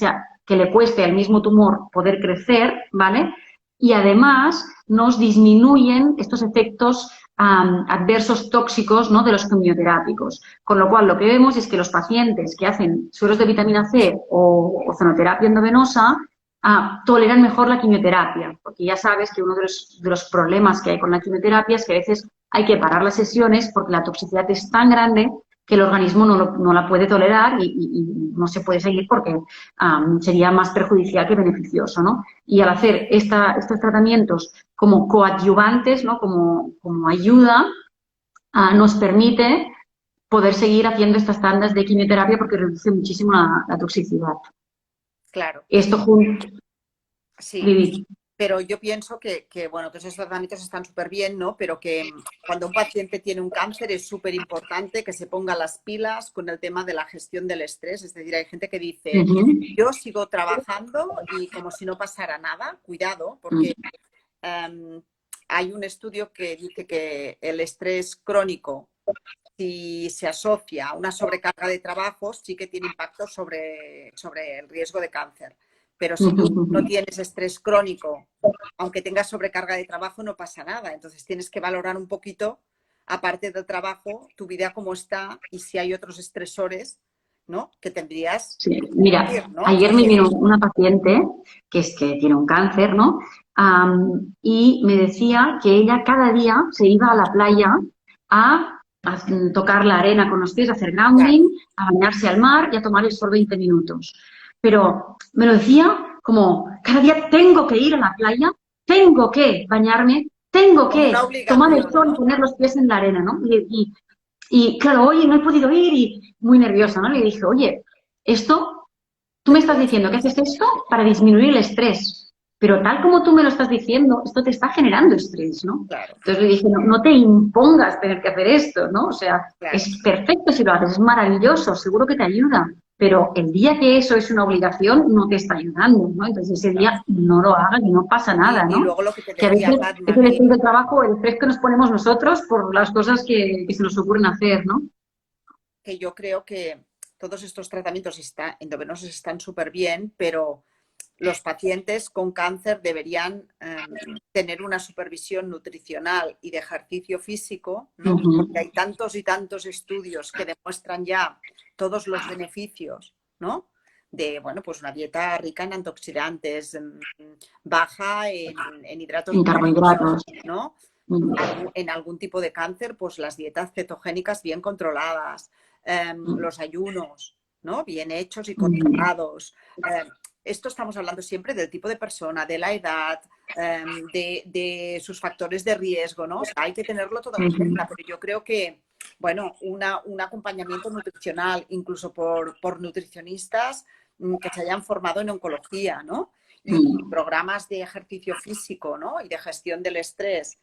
A: le cueste al mismo tumor poder crecer, ¿vale? Y además nos disminuyen estos efectos adversos tóxicos, ¿no? De los quimioterápicos. Con lo cual, lo que vemos es que los pacientes que hacen sueros de vitamina C o ozonoterapia endovenosa toleran mejor la quimioterapia, porque ya sabes que uno de los problemas que hay con la quimioterapia es que a veces hay que parar las sesiones porque la toxicidad es tan grande que el organismo no la puede tolerar y no se puede seguir porque sería más perjudicial que beneficioso, ¿no? Y al hacer estos tratamientos como coadyuvantes, ¿no? Como ayuda, nos permite poder seguir haciendo estas tandas de quimioterapia porque reduce muchísimo la toxicidad.
B: Claro.
A: Esto junto.
B: Sí, pero yo pienso bueno, que esos tratamientos están súper bien, ¿no? Pero que cuando un paciente tiene un cáncer es súper importante que se ponga las pilas con el tema de la gestión del estrés. Es decir, hay gente que dice, yo sigo trabajando y como si no pasara nada. Cuidado, porque hay un estudio que dice que el estrés crónico, si se asocia a una sobrecarga de trabajo, sí que tiene impacto sobre el riesgo de cáncer. Pero si tú no tienes estrés crónico, aunque tengas sobrecarga de trabajo, no pasa nada. Entonces tienes que valorar un poquito, aparte del trabajo, tu vida cómo está y si hay otros estresores, ¿no? Que tendrías.
A: Sí, mira,
B: decir, ¿no?
A: ayer me vino una paciente que tiene un cáncer, ¿no? Y me decía que ella cada día se iba a la playa a tocar la arena con los pies, a hacer grounding, a bañarse al mar y a tomar el sol 20 minutos. Pero me lo decía como, cada día tengo que ir a la playa, tengo que bañarme, tengo que tomar el sol y poner los pies en la arena, ¿no? Y claro, oye, no he podido ir y muy nerviosa, ¿no? Le dije, oye, tú me estás diciendo que haces esto para disminuir el estrés, pero tal como tú me lo estás diciendo, esto te está generando estrés, ¿no?
B: Claro.
A: Entonces le dije, no te impongas tener que hacer esto, ¿no? O sea, es perfecto si lo haces, es maravilloso, seguro que te ayuda, pero el día que eso es una obligación, no te está ayudando, ¿no? Entonces ese día no lo hagas y no pasa nada, ¿no?
B: Y luego lo que te
A: decía, que a veces es el estrés de trabajo, el estrés que nos ponemos nosotros por las cosas que se nos ocurren hacer, ¿no?
B: Que yo creo que todos estos tratamientos endovenosos están súper bien, pero los pacientes con cáncer deberían tener una supervisión nutricional y de ejercicio físico, ¿no? Porque hay tantos y tantos estudios que demuestran ya todos los beneficios, ¿no? De, bueno, pues una dieta rica en antioxidantes, baja en hidratos
A: En
B: de carbono,
A: carbohidratos.
B: ¿no? En algún tipo de cáncer, pues las dietas cetogénicas bien controladas, los ayunos, ¿no? Bien hechos y controlados. Esto estamos hablando siempre del tipo de persona, de la edad, de sus factores de riesgo, ¿no? O sea, hay que tenerlo todo en cuenta, pero yo creo que, bueno, un acompañamiento nutricional, incluso por nutricionistas que se hayan formado en oncología, ¿no? Y programas de ejercicio físico, ¿no? Y de gestión del estrés,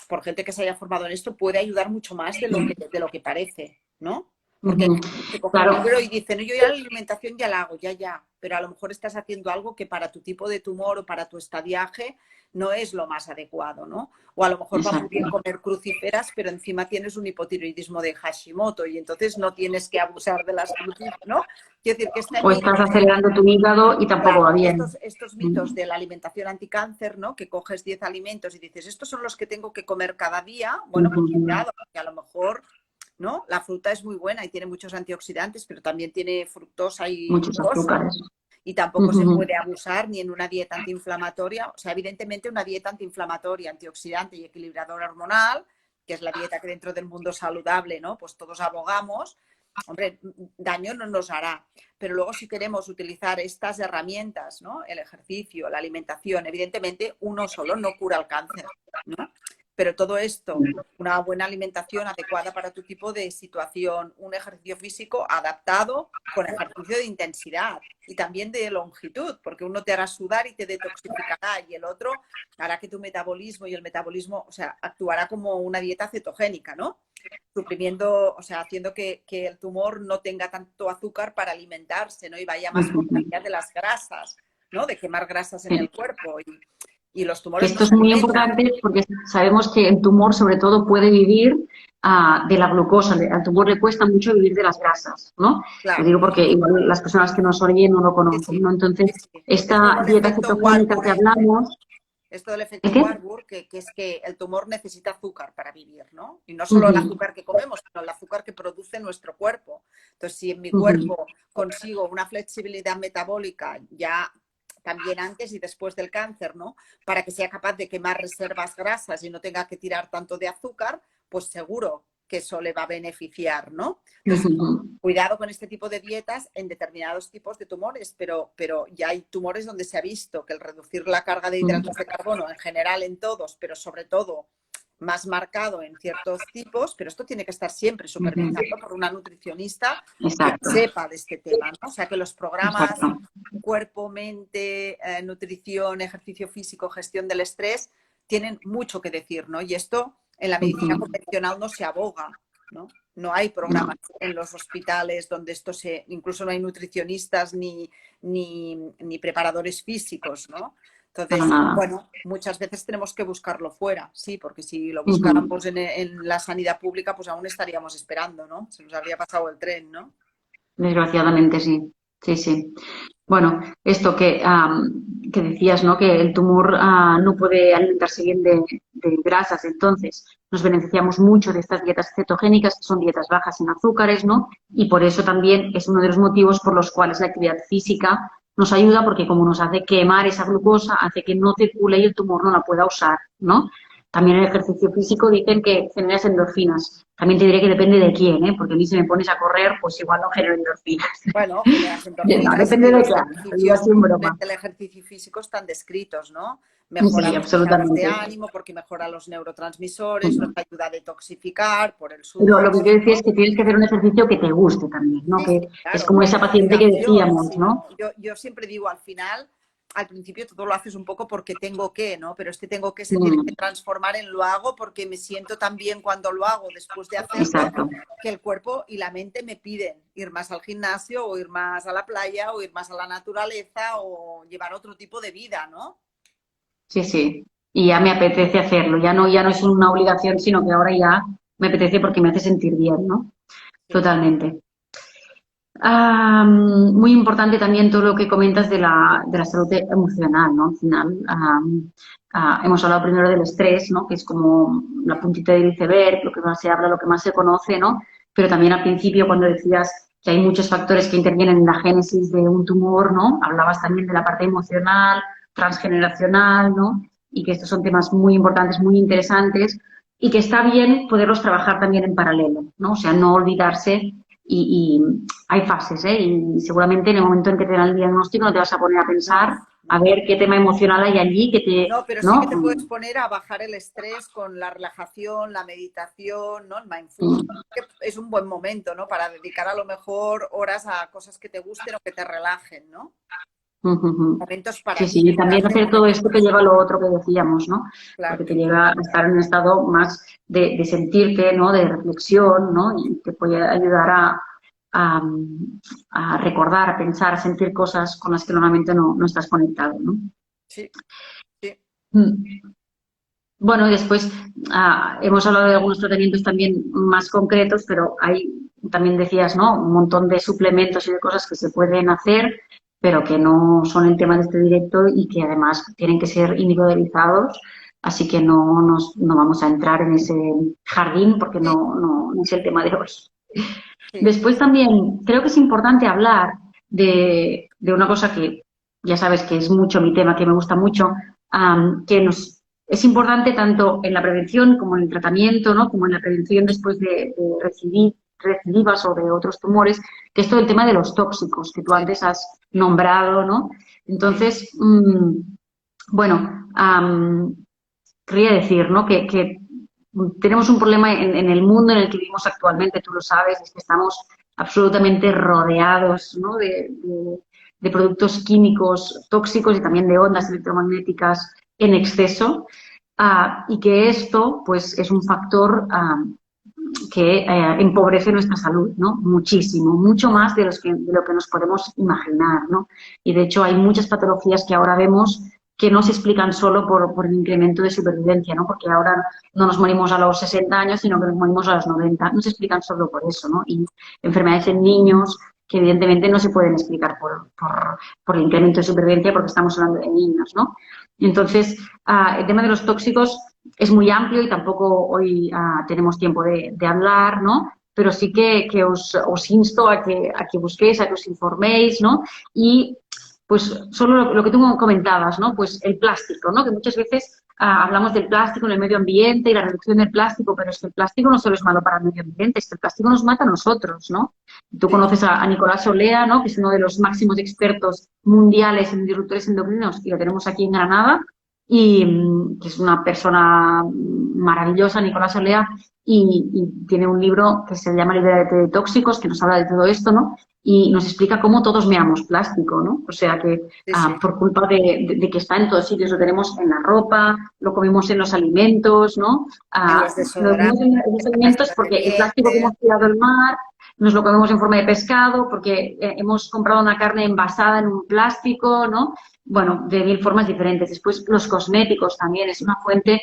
B: por gente que se haya formado en esto, puede ayudar mucho más de lo que parece, ¿no? Porque se coge un libro y dicen, no, yo ya la alimentación ya la hago, ya, pero a lo mejor estás haciendo algo que para tu tipo de tumor o para tu estadiaje no es lo más adecuado, ¿no? O a lo mejor va muy bien comer crucíferas, pero encima tienes un hipotiroidismo de Hashimoto y entonces no tienes que abusar de las crucíferas, ¿no? Quiero decir que
A: O estás acelerando tu hígado y tampoco va bien.
B: Estos mitos de la alimentación anticáncer, ¿no? Que coges 10 alimentos y dices, estos son los que tengo que comer cada día. Bueno, pues cuidado, porque a lo mejor, ¿no? La fruta es muy buena y tiene muchos antioxidantes, pero también tiene fructosa y
A: muchos azúcares.
B: Y tampoco se puede abusar ni en una dieta antiinflamatoria. O sea, evidentemente una dieta antiinflamatoria, antioxidante y equilibradora hormonal, que es la dieta que dentro del mundo saludable, ¿no? Pues todos abogamos. Hombre, daño no nos hará. Pero luego si queremos utilizar estas herramientas, ¿no? El ejercicio, la alimentación, evidentemente uno solo no cura el cáncer, ¿no? Pero todo esto, una buena alimentación adecuada para tu tipo de situación, un ejercicio físico adaptado con ejercicio de intensidad y también de longitud, porque uno te hará sudar y te detoxificará y el otro hará que tu metabolismo y el metabolismo, o sea, actuará como una dieta cetogénica, ¿no? Suprimiendo, o sea, haciendo que el tumor no tenga tanto azúcar para alimentarse, ¿no? Y vaya más por la vía de las grasas, ¿no? De quemar grasas en el cuerpo y los tumores.
A: Esto es muy importante porque sabemos que el tumor sobre todo puede vivir de la glucosa. Al tumor le cuesta mucho vivir de las grasas, ¿no?
B: Claro.
A: Lo digo porque igual las personas que nos oyen no lo conocen, ¿no? Entonces, esta dieta cetogénica que hablamos...
B: Esto del efecto Warburg, que es que el tumor necesita azúcar para vivir, ¿no? Y no solo el azúcar que comemos, sino el azúcar que produce nuestro cuerpo. Entonces, si en mi cuerpo consigo una flexibilidad metabólica ya también antes y después del cáncer, ¿no? Para que sea capaz de quemar reservas grasas y no tenga que tirar tanto de azúcar, pues seguro que eso le va a beneficiar, ¿no? Entonces, cuidado con este tipo de dietas en determinados tipos de tumores, pero ya hay tumores donde se ha visto que el reducir la carga de hidratos de carbono, en general en todos, pero sobre todo más marcado en ciertos tipos, pero esto tiene que estar siempre supervisado por una nutricionista que sepa de este tema, ¿no? O sea, que los programas cuerpo, mente, nutrición, ejercicio físico, gestión del estrés, tienen mucho que decir, ¿no? Y esto en la medicina convencional no se aboga, ¿no? No hay programas en los hospitales donde esto incluso no hay nutricionistas ni preparadores físicos, ¿no? Entonces, bueno, muchas veces tenemos que buscarlo fuera, sí, porque si lo buscáramos en la sanidad pública, pues aún estaríamos esperando, ¿no? Se nos habría pasado el tren, ¿no?
A: Desgraciadamente, sí. Sí. Bueno, esto que decías, ¿no? Que el tumor no puede alimentarse bien de grasas, entonces nos beneficiamos mucho de estas dietas cetogénicas, que son dietas bajas en azúcares, ¿no? Y por eso también es uno de los motivos por los cuales la actividad física nos ayuda, porque como nos hace quemar esa glucosa, hace que no circule y el tumor no la pueda usar, ¿no? También el ejercicio físico dicen que genera endorfinas. También te diré que depende de quién, ¿eh? Porque a mí si me pones a correr, pues igual no genero endorfinas.
B: Bueno, generas endorfinas.
A: Depende de
B: el ejercicio físico están descritos, ¿no? Mejora los estados de ánimo porque mejora los neurotransmisores, nos ayuda a detoxificar por el sudor.
A: Pero lo que quiero decir es que tienes que hacer un ejercicio que te guste también, ¿no? Que claro, es como esa paciente que decíamos, ¿no?
B: Yo siempre digo, al final, al principio todo lo haces un poco porque tengo que, ¿no? Pero este tengo que se tiene que transformar en lo hago porque me siento tan bien cuando lo hago después de hacerlo que el cuerpo y la mente me piden ir más al gimnasio o ir más a la playa o ir más a la naturaleza o llevar otro tipo de vida, ¿no?
A: Sí. Y ya me apetece hacerlo. Ya no es una obligación, sino que ahora ya me apetece porque me hace sentir bien, ¿no? Sí. Totalmente. Muy importante también todo lo que comentas de la salud emocional, ¿no? Al final, hemos hablado primero del estrés, ¿no? Que es como la puntita del iceberg, lo que más se habla, lo que más se conoce, ¿no? Pero también al principio, cuando decías que hay muchos factores que intervienen en la génesis de un tumor, ¿no? Hablabas también de la parte emocional, transgeneracional, ¿no? Y que estos son temas muy importantes, muy interesantes y que está bien poderlos trabajar también en paralelo, ¿no? O sea, no olvidarse y hay fases, ¿eh? Y seguramente en el momento en que te dan el diagnóstico no te vas a poner a pensar
B: No,
A: a
B: no.
A: ver qué tema emocional hay allí que te,
B: No, pero sí que
A: ¿no?
B: te puedes poner a bajar el estrés con la relajación, la meditación, ¿no? El mindfulness.
A: Mm,
B: Es un buen momento, ¿no? Para dedicar a lo mejor horas a cosas que te gusten o que te relajen, ¿no?
A: mm.
B: Momentos
A: Sí,
B: para
A: sí,
B: ti,
A: y también
B: darte
A: hacer todo
B: momentos
A: esto
B: para
A: te lleva a lo otro que decíamos, ¿no?
B: claro,
A: Porque te llega a estar en un estado más de sentirte, ¿no? De reflexión, ¿no? Y te puede ayudar a, a recordar, a pensar, a sentir cosas con las que normalmente no estás conectado, ¿no?
B: sí, sí.
A: Mm. Bueno, y después hemos hablado de algunos tratamientos también más concretos, pero hay, también decías, ¿no? Un montón de suplementos y de cosas que se pueden hacer, pero que no son el tema de este directo y que además tienen que ser individualizados, así que no vamos a entrar en ese jardín porque
B: Sí,
A: no es el tema de hoy.
B: sí.
A: Después también creo que es importante hablar de una cosa que ya sabes que es mucho mi tema, que me gusta mucho, que es importante tanto en la prevención como en el tratamiento, ¿no? Como en la prevención después de recidivas o de otros tumores, que es todo el tema de los tóxicos que tú
B: Sí,
A: antes has nombrado, ¿no?
B: sí,
A: Entonces, bueno, quería decir, ¿no? Que tenemos un problema en el mundo en el que vivimos actualmente, tú lo sabes, es que estamos absolutamente rodeados, ¿no? De productos químicos tóxicos y también de ondas electromagnéticas en exceso, y que esto, pues, es un factor que empobrece nuestra salud, ¿no? Muchísimo, mucho más de lo que nos podemos imaginar, ¿no? Y de hecho hay muchas patologías que ahora vemos que no se explican solo por el incremento de supervivencia, ¿no? Porque ahora no nos morimos a los 60 años, sino que nos morimos a los 90. No se explican solo por eso, ¿no? Y enfermedades en niños que evidentemente no se pueden explicar por el incremento de supervivencia porque estamos hablando de niños, ¿no? Entonces, el tema de los tóxicos es muy amplio y tampoco hoy tenemos tiempo de hablar, ¿no? Pero sí que os insto a que busquéis, a que os informéis, ¿no? Y pues solo lo que tú comentabas, ¿no? Pues el plástico, ¿no? Que muchas veces hablamos del plástico en el medio ambiente y la reducción del plástico, pero es que el plástico no solo es malo para el medio ambiente, es que el plástico nos mata a nosotros, ¿no? Tú
B: sí.
A: conoces a Nicolás Olea, ¿no? Que es uno de los máximos expertos mundiales en disruptores endocrinos y lo tenemos aquí en Granada y que es una persona maravillosa, Nicolás Olea, y tiene un libro que se llama Libérate de tóxicos, que nos habla de todo esto, ¿no? Y nos explica cómo todos meamos plástico, ¿no? O sea que
B: Sí, sí.
A: por culpa de que está en todos sitios, lo tenemos en la ropa, lo comemos en los alimentos, ¿no?
B: En los
A: Lo comemos
B: desodorantes,
A: en los
B: en las
A: alimentos
B: pastas de
A: porque el plástico que
B: dientes.
A: hemos tirado al mar, nos lo comemos en forma de pescado, porque hemos comprado una carne envasada en un plástico, ¿no? Bueno, de mil formas diferentes. Después, los cosméticos también es una fuente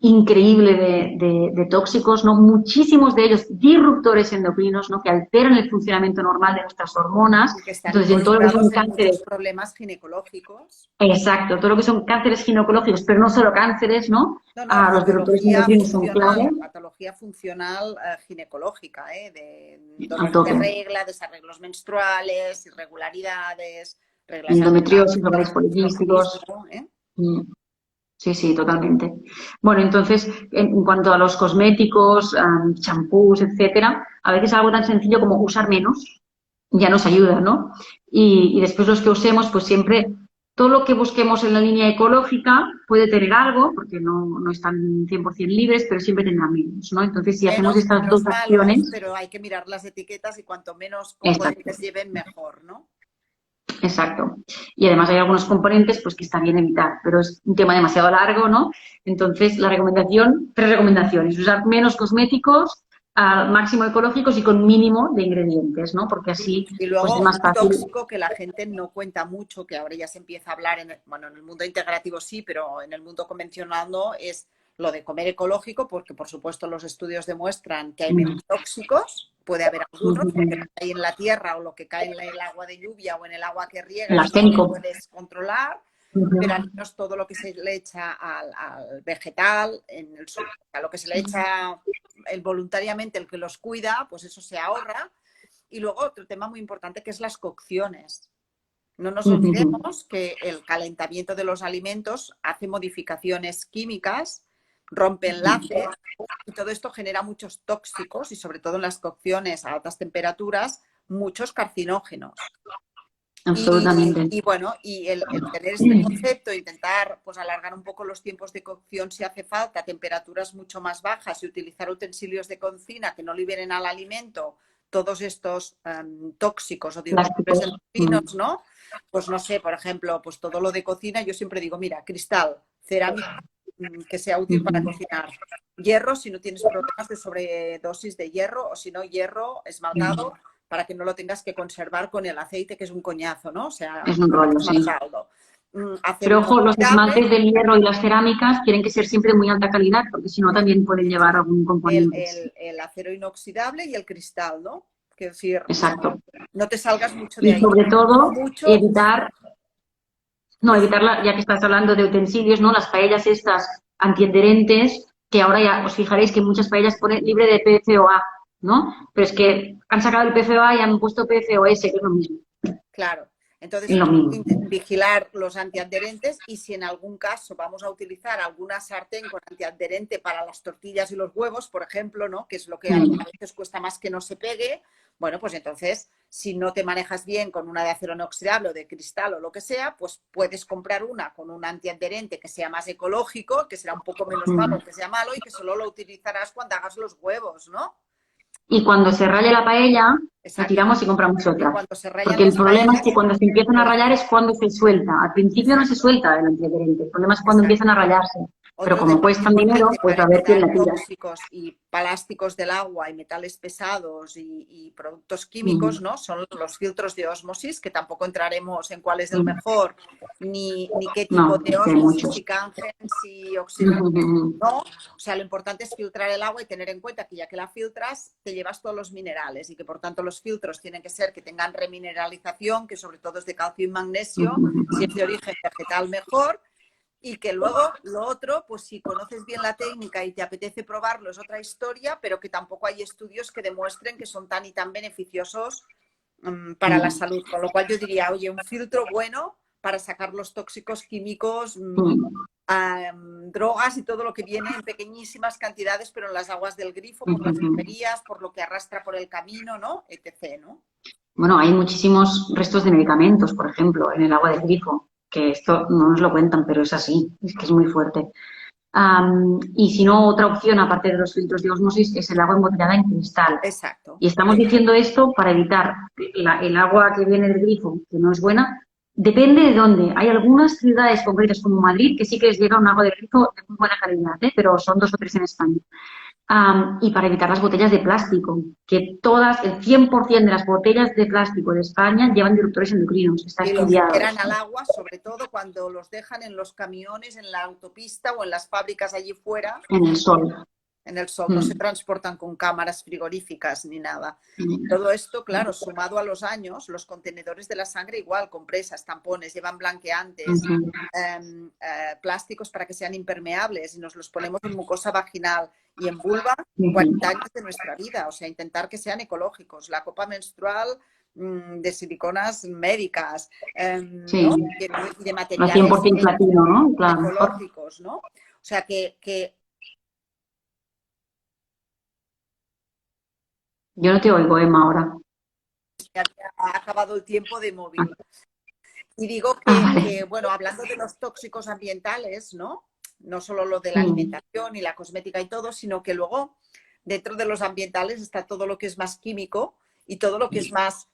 A: increíble de tóxicos, ¿no? Muchísimos de ellos disruptores endocrinos, ¿no? Que alteran el funcionamiento normal de nuestras hormonas.
B: Y que están
A: Entonces, en todo lo que
B: involucrados
A: son
B: en muchos
A: cánceres,
B: problemas ginecológicos.
A: exacto, todo lo que son cánceres ginecológicos, pero no solo cánceres, ¿no?
B: No, no,
A: Los disruptores endocrinos son clave.
B: patología funcional ginecológica, de dolores de
A: Entonces,
B: regla, desarreglos menstruales, irregularidades, reglas
A: endometriosis, ovarios
B: abundantes,
A: poliquísticos.
B: estrógenismo, ¿eh?
A: mm, Sí, sí, totalmente. Bueno, entonces, en cuanto a los cosméticos, champús, etcétera, a veces algo tan sencillo como usar menos ya nos ayuda, ¿no? Y después los que usemos, pues siempre, todo lo que busquemos en la línea ecológica puede tener algo, porque no están 100% libres, pero siempre tendrá menos, ¿no? Entonces, si hacemos estas dos
B: Menos malos,
A: acciones,
B: pero hay que mirar las etiquetas y cuanto menos
A: exacto.
B: componentes lleven, mejor, ¿no?
A: Exacto. Y además hay algunos componentes pues que está bien evitar, pero es un tema demasiado largo, ¿no? Entonces, la recomendación, tres recomendaciones, usar menos cosméticos, al máximo ecológicos y con mínimo de ingredientes, ¿no? Porque así
B: Y
A: pues es
B: luego
A: más
B: un
A: fácil.
B: tóxico que la gente no cuenta mucho, que ahora ya se empieza a hablar, bueno, en el mundo integrativo sí, pero en el mundo convencional no, es lo de comer ecológico, porque por supuesto los estudios demuestran que hay menos tóxicos, puede haber algunos, porque lo que hay en la tierra o lo que cae en el agua de lluvia o en el agua que
A: El
B: riegas no lo
A: arsénico.
B: puedes controlar, pero al menos todo lo que se le echa al vegetal, a lo que se le echa voluntariamente el que los cuida, pues eso se ahorra. Y luego otro tema muy importante que es las cocciones. No nos olvidemos que el calentamiento de los alimentos hace modificaciones químicas, rompe enlaces y todo esto genera muchos tóxicos y sobre todo en las cocciones a altas temperaturas, muchos carcinógenos.
A: Absolutamente.
B: Y bueno, y el tener este concepto, intentar pues alargar un poco los tiempos de cocción si hace falta, temperaturas mucho más bajas y utilizar utensilios de cocina que no liberen al alimento todos estos tóxicos o disruptores endocrinos, ¿no? Pues no sé, por ejemplo, pues todo lo de cocina, yo siempre digo, mira, cristal, cerámica, que sea útil para cocinar. Hierro, si no tienes problemas de sobredosis de hierro, o si no, hierro esmaltado, para que no lo tengas que conservar con el aceite, que es un coñazo, ¿no? O sea,
A: es un rollo, sí. Pero ojo, los esmaltes del hierro y las cerámicas tienen que ser siempre de muy alta calidad, porque si no también pueden llevar algún componente.
B: El acero inoxidable y el cristal, ¿no? Quiero decir,
A: exacto.
B: No te salgas mucho de ahí.
A: Y sobre todo, evitar, ya que estás hablando de utensilios, ¿no? Las paellas estas antiadherentes, que ahora ya os fijaréis que muchas paellas ponen libre de PFOA, ¿no? Pero es que han sacado el PFOA y han puesto PFOS, que es lo mismo.
B: Claro. Entonces,
A: es lo mismo.
B: vigilar los antiadherentes y si en algún caso vamos a utilizar alguna sartén con antiadherente para las tortillas y los huevos, por ejemplo, ¿no? Que es lo que a veces cuesta más que no se pegue, bueno, pues entonces, si no te manejas bien con una de acero inoxidable o de cristal o lo que sea, pues puedes comprar una con un antiadherente que sea más ecológico, que será un poco menos malo, que sea malo y que solo lo utilizarás cuando hagas los huevos, ¿no?
A: Y cuando se raye la paella, la tiramos y compramos otra. Porque el problema es que cuando se empiezan a rayar es cuando se suelta. Al principio no se suelta el antiadherente. El problema es cuando empiezan a rayarse. Pero como cuestan dinero, pues a ver quién la tira.
B: Tóxicos y plásticos del agua y metales pesados y productos químicos, ¿no? Son los filtros de ósmosis, que tampoco entraremos en cuál es el mejor, ni qué tipo de ósmosis, si Cangen, si oxígeno, no. O sea, lo importante es filtrar el agua y tener en cuenta que ya que la filtras, te llevas todos los minerales y que por tanto los filtros tienen que ser que tengan remineralización, que sobre todo es de calcio y magnesio, si es de origen vegetal mejor. Y que luego lo otro, pues si conoces bien la técnica y te apetece probarlo es otra historia, pero que tampoco hay estudios que demuestren que son tan y tan beneficiosos para la salud. Con lo cual yo diría, oye, un filtro bueno para sacar los tóxicos químicos, drogas y todo lo que viene en pequeñísimas cantidades, pero en las aguas del grifo, por las tuberías, por lo que arrastra por el camino, ¿no? Etc., ¿no?
A: Bueno, hay muchísimos restos de medicamentos, por ejemplo, en el agua del grifo, que esto no nos lo cuentan, pero es así, es que es muy fuerte. Y si no, otra opción, aparte de los filtros de ósmosis, es el agua embotellada en cristal.
B: Exacto.
A: Y estamos diciendo esto para evitar el agua que viene del grifo, que no es buena. Depende de dónde. Hay algunas ciudades concretas como Madrid que sí que les llega un agua del grifo de muy buena calidad, pero son 2 o 3 en España. Y para evitar las botellas de plástico, que todas, el 100% de las botellas de plástico de España llevan disruptores endocrinos, está estudiado.
B: Y los tiran al agua, sobre todo cuando los dejan en los camiones, en la autopista o en las fábricas allí fuera.
A: En el sol.
B: En el sol, no se transportan con cámaras frigoríficas ni nada. Todo esto, claro, sumado a los años, los contenedores de la sangre igual, compresas, tampones, llevan blanqueantes, plásticos para que sean impermeables y nos los ponemos en mucosa vaginal y en vulva 40 años de nuestra vida, o sea, intentar que sean ecológicos. La copa menstrual de siliconas médicas, ¿no? Y de materiales
A: 100% platino, ¿no? Claro.
B: Ecológicos, ¿no? O sea, que
A: yo no te oigo, Emma, ahora.
B: Ha acabado el tiempo de móvil. Y digo que, bueno, hablando de los tóxicos ambientales, ¿no? No solo lo de la alimentación y la cosmética y todo, sino que luego dentro de los ambientales está todo lo que es más químico y todo lo que es más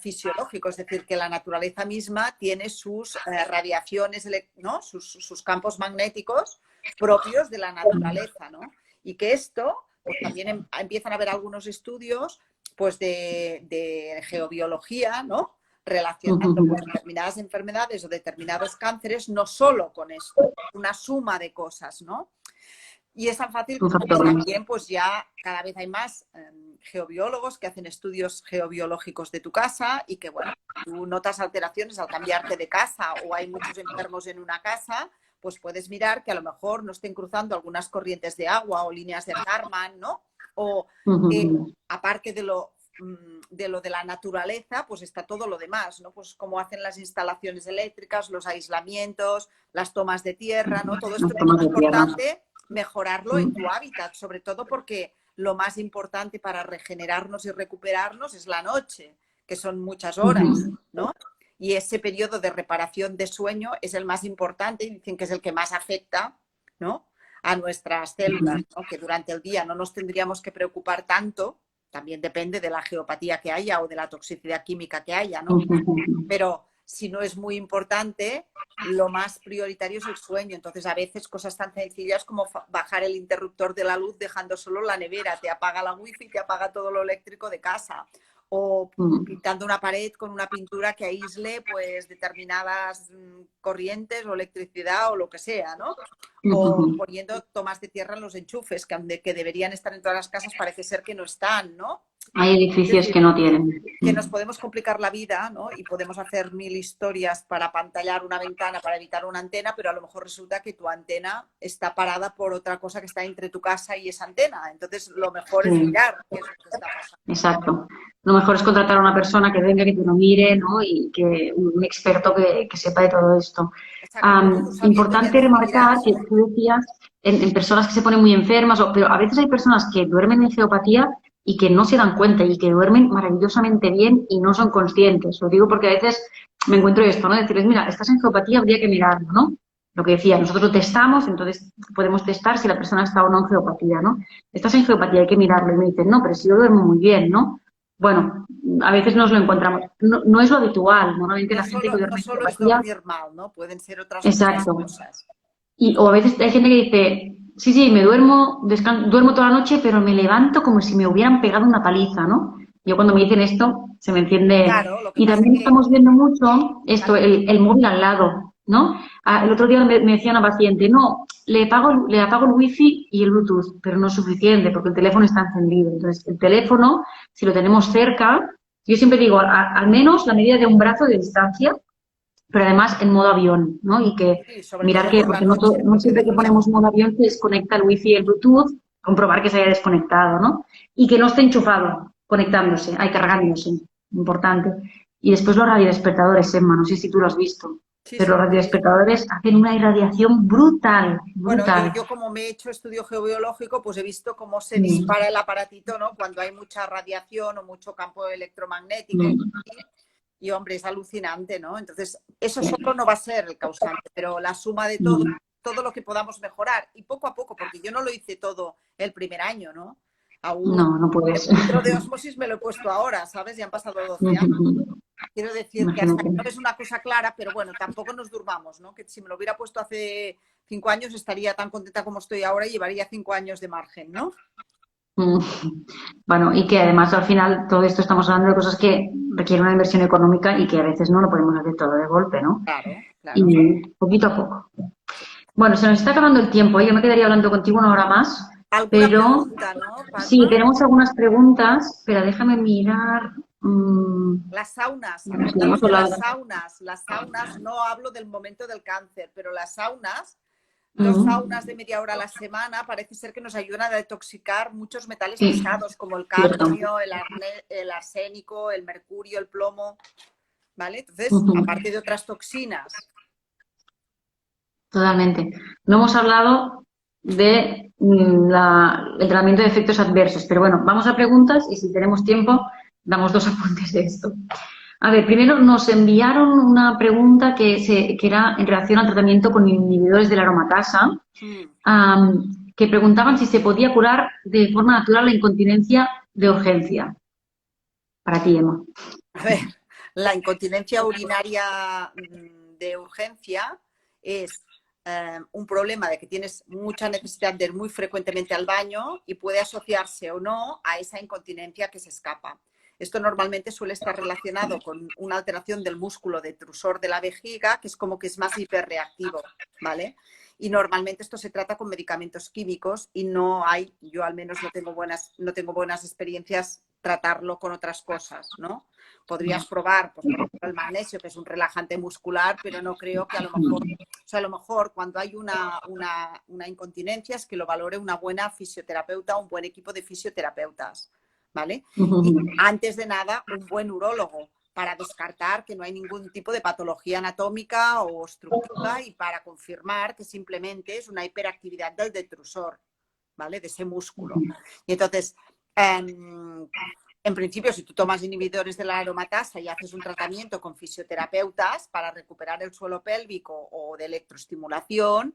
B: fisiológico, es decir, que la naturaleza misma tiene sus radiaciones, ¿no? Sus campos magnéticos propios de la naturaleza, ¿no? Y que esto, pues también empiezan a haber algunos estudios pues de geobiología, ¿no? Relacionando pues, determinadas enfermedades o determinados cánceres, no solo con esto, una suma de cosas, ¿no? Y es tan fácil
A: un
B: como que
A: factor más.
B: también pues ya cada vez hay más geobiólogos que hacen estudios geobiológicos de tu casa y que, bueno, tú notas alteraciones al cambiarte de casa o hay muchos enfermos en una casa, pues puedes mirar que a lo mejor no estén cruzando algunas corrientes de agua o líneas de Kármán, ¿no? O aparte de la naturaleza, pues está todo lo demás, ¿no? Pues cómo hacen las instalaciones eléctricas, los aislamientos, las tomas de tierra, ¿no? Todo esto
A: Las
B: es
A: tomas
B: muy
A: de tierra.
B: importante mejorarlo en tu hábitat, sobre todo porque lo más importante para regenerarnos y recuperarnos es la noche, que son muchas horas, ¿no? Y ese periodo de reparación de sueño es el más importante y dicen que es el que más afecta, ¿no? A nuestras células, ¿no? Que durante el día no nos tendríamos que preocupar tanto, también depende de la geopatía que haya o de la toxicidad química que haya, ¿no? Pero si no es muy importante, lo más prioritario es el sueño. Entonces, a veces cosas tan sencillas como bajar el interruptor de la luz dejando solo la nevera, te apaga la wifi, te apaga todo lo eléctrico de casa. O pintando una pared con una pintura que aísle pues determinadas corrientes o electricidad o lo que sea, ¿no? O poniendo tomas de tierra en los enchufes, que deberían estar en todas las casas, parece ser que no están, ¿no?
A: Hay
B: Es
A: edificios que
B: decir,
A: no tienen.
B: que nos podemos complicar la vida, ¿no? Y podemos hacer mil historias para pantallar una ventana, para evitar una antena, pero a lo mejor resulta que tu antena está parada por otra cosa que está entre tu casa y esa antena. Entonces, lo mejor es
A: Sí,
B: mirar qué es lo que está pasando.
A: exacto. Lo mejor es contratar a una persona que venga, que te lo mire, ¿no? Y que un experto que sepa de todo esto.
B: Exacto, luego tú sabiendo ya
A: Importante remarcar
B: decidirás.
A: que tú decías en personas que se ponen muy enfermas, pero a veces hay personas que duermen en geopatía y que no se dan cuenta y que duermen maravillosamente bien y no son conscientes. Lo digo porque a veces me encuentro esto, ¿no? Decirles, mira, estás en geopatía, habría que mirarlo, ¿no? Lo que decía, nosotros lo testamos, entonces podemos testar si la persona está o no en geopatía, ¿no? Estás en geopatía, hay que mirarlo. Y me dicen, no, pero si yo duermo muy bien, ¿no? Bueno, a veces nos lo encontramos. No, no es lo habitual. Normalmente la gente que
B: No
A: duerme en
B: solo es
A: geopatía,
B: dormir mal, ¿no? Pueden ser otras muchas
A: exacto.
B: cosas.
A: Y, o a veces hay gente que dice, sí, sí, me duermo, duermo toda la noche, pero me levanto como si me hubieran pegado una paliza, ¿no? Yo cuando me dicen esto, se me enciende.
B: Claro, lo que
A: Y
B: pasa
A: también
B: que...
A: estamos viendo mucho esto, el móvil al lado, ¿no? El otro día me decía una paciente, no, le apago el wifi y el Bluetooth, pero no es suficiente porque el teléfono está encendido. Entonces, el teléfono, si lo tenemos cerca, yo siempre digo, al menos la medida de un brazo de distancia, pero además en modo avión, ¿no? Y que
B: Sí, sobre
A: mirar
B: todo
A: que,
B: por la
A: porque no,
B: noche,
A: no
B: lo que
A: siempre que ponemos
B: decíamos.
A: modo avión se desconecta el wifi y el Bluetooth, comprobar que se haya desconectado, ¿no? Y que no esté enchufado, conectándose, hay cargándose, importante. Y después los radiodespertadores, Emma, no sé si tú lo has visto,
B: Sí,
A: pero
B: sí,
A: los
B: lo he visto.
A: radiodespertadores hacen una irradiación brutal,
B: Bueno,
A: brutal.
B: yo como me he hecho estudio geobiológico, pues he visto cómo se
A: Mm,
B: dispara el aparatito, ¿no? Cuando hay mucha radiación o mucho campo electromagnético.
A: mm,
B: Y hombre, es alucinante, ¿no? Entonces, eso solo no va a ser el causante, pero la suma de todo,
A: mm.
B: todo lo que podamos mejorar, y poco a poco, porque yo no lo hice todo el primer año, ¿no? Aún
A: No, no
B: el
A: puedes.
B: filtro de osmosis me lo he puesto ahora, ¿sabes? Ya han pasado 12 años. Quiero decir que hasta que no
A: Imagínate.
B: es una cosa clara, pero bueno, tampoco nos durmamos, ¿no? Que si me lo hubiera puesto hace 5 años estaría tan contenta como estoy ahora y llevaría 5 años de margen, ¿no?
A: Mm. Bueno, y que además al final todo esto estamos hablando de cosas que requieren una inversión económica y que a veces no lo podemos hacer todo de golpe, ¿no?
B: Claro, claro.
A: Y poquito a poco. Bueno, se nos está acabando el tiempo, ¿eh? Yo me quedaría hablando contigo una hora más,
B: ¿Alguna
A: pero
B: pregunta, no,
A: sí,
B: Padma?
A: tenemos algunas preguntas, pero déjame mirar.
B: Las saunas,
A: Bueno, sí, hemos
B: acordaros de
A: hablado.
B: las saunas, no hablo del momento del cáncer, pero las saunas, 2 saunas
A: Mm,
B: de media hora a la semana, parece ser que nos ayudan a detoxicar muchos metales
A: sí,
B: pesados como el
A: cierto.
B: cadmio, el arsénico, el mercurio, el plomo, ¿vale? Entonces,
A: Ujú,
B: aparte de otras toxinas.
A: totalmente. No hemos hablado de el tratamiento de efectos adversos, pero bueno, vamos a preguntas y si tenemos tiempo, damos dos apuntes de esto. A ver, primero nos enviaron una pregunta que era en relación al tratamiento con inhibidores de la aromatasa,
B: Mm.
A: que preguntaban si se podía curar de forma natural la incontinencia de urgencia. Para ti, Emma.
B: A ver, la incontinencia urinaria de urgencia es un problema de que tienes mucha necesidad de ir muy frecuentemente al baño y puede asociarse o no a esa incontinencia que se escapa. Esto normalmente suele estar relacionado con una alteración del músculo detrusor de la vejiga, que es como que es más hiperreactivo, ¿vale? y normalmente esto se trata con medicamentos químicos y no hay, yo al menos no tengo buenas experiencias tratarlo con otras cosas, ¿no? Podrías probar, pues, por ejemplo, el magnesio, que es un relajante muscular, pero no creo que a lo mejor, o sea, a lo mejor cuando hay una incontinencia es que lo valore una buena fisioterapeuta o un buen equipo de fisioterapeutas, ¿vale? Y antes de nada, un buen urólogo para descartar que no hay ningún tipo de patología anatómica o obstructiva y para confirmar que simplemente es una hiperactividad del detrusor, ¿vale? De ese músculo. Y entonces, en principio, si tú tomas inhibidores de la aromatasa y haces un tratamiento con fisioterapeutas para recuperar el suelo pélvico o de electroestimulación,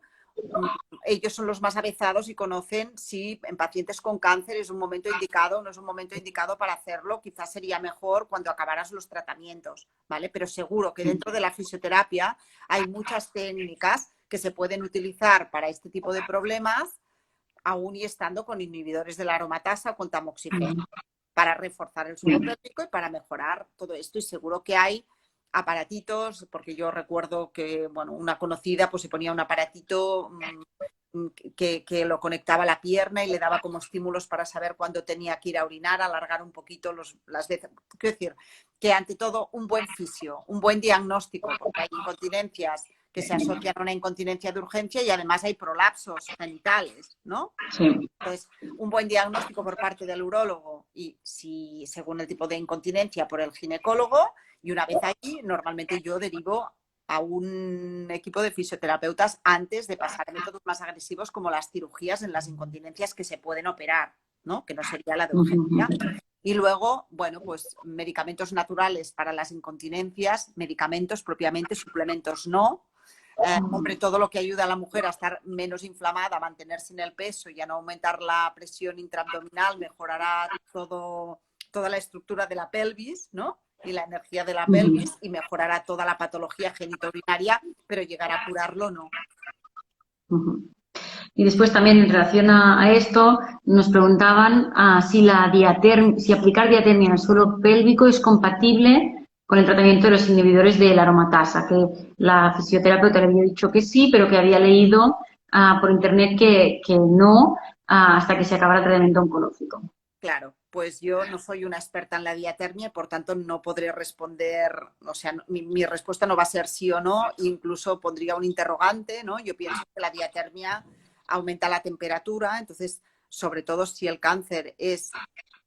B: ellos son los más avezados y conocen si en pacientes con cáncer es un momento indicado o no es un momento indicado para hacerlo. Quizás sería mejor cuando acabaras los tratamientos, ¿vale? Pero seguro que dentro de la fisioterapia hay muchas técnicas que se pueden utilizar para este tipo de problemas, aún y estando con inhibidores de la aromatasa o con tamoxifeno, para reforzar el suelo pélvico y para mejorar todo esto. Y seguro que hay aparatitos, porque yo recuerdo que, bueno, una conocida pues se ponía un aparatito que lo conectaba a la pierna y le daba como estímulos para saber cuándo tenía que ir a orinar, alargar un poquito las veces. Quiero decir, que ante todo un buen fisio, un buen diagnóstico, porque hay incontinencias que se asocian a una incontinencia de urgencia y además hay prolapsos genitales, ¿no?
A: Sí.
B: Entonces, un buen diagnóstico por parte del urólogo y, si según el tipo de incontinencia, por el ginecólogo, y una vez allí, normalmente yo derivo a un equipo de fisioterapeutas antes de pasar a métodos más agresivos como las cirugías en las incontinencias que se pueden operar, ¿no? Que no sería la de urgencia. Y luego, bueno, pues medicamentos naturales para las incontinencias, medicamentos propiamente, suplementos no. Hombre, todo lo que ayuda a la mujer a estar menos inflamada, a mantenerse en el peso y a no aumentar la presión intraabdominal, mejorará toda la estructura de la pelvis, ¿no? Y la energía de la pelvis y mejorará toda la patología genitourinaria, pero llegar a curarlo no.
A: Y después también en relación a esto nos preguntaban si aplicar diatermia en el suelo pélvico es compatible con el tratamiento de los inhibidores de la aromatasa, que la fisioterapeuta le había dicho que sí, pero que había leído por internet que no hasta que se acabara el tratamiento oncológico.
B: Claro, pues yo no soy una experta en la diatermia, por tanto no podré responder, o sea, mi respuesta no va a ser sí o no, incluso pondría un interrogante, ¿no? Yo pienso que la diatermia aumenta la temperatura, entonces, sobre todo si el cáncer es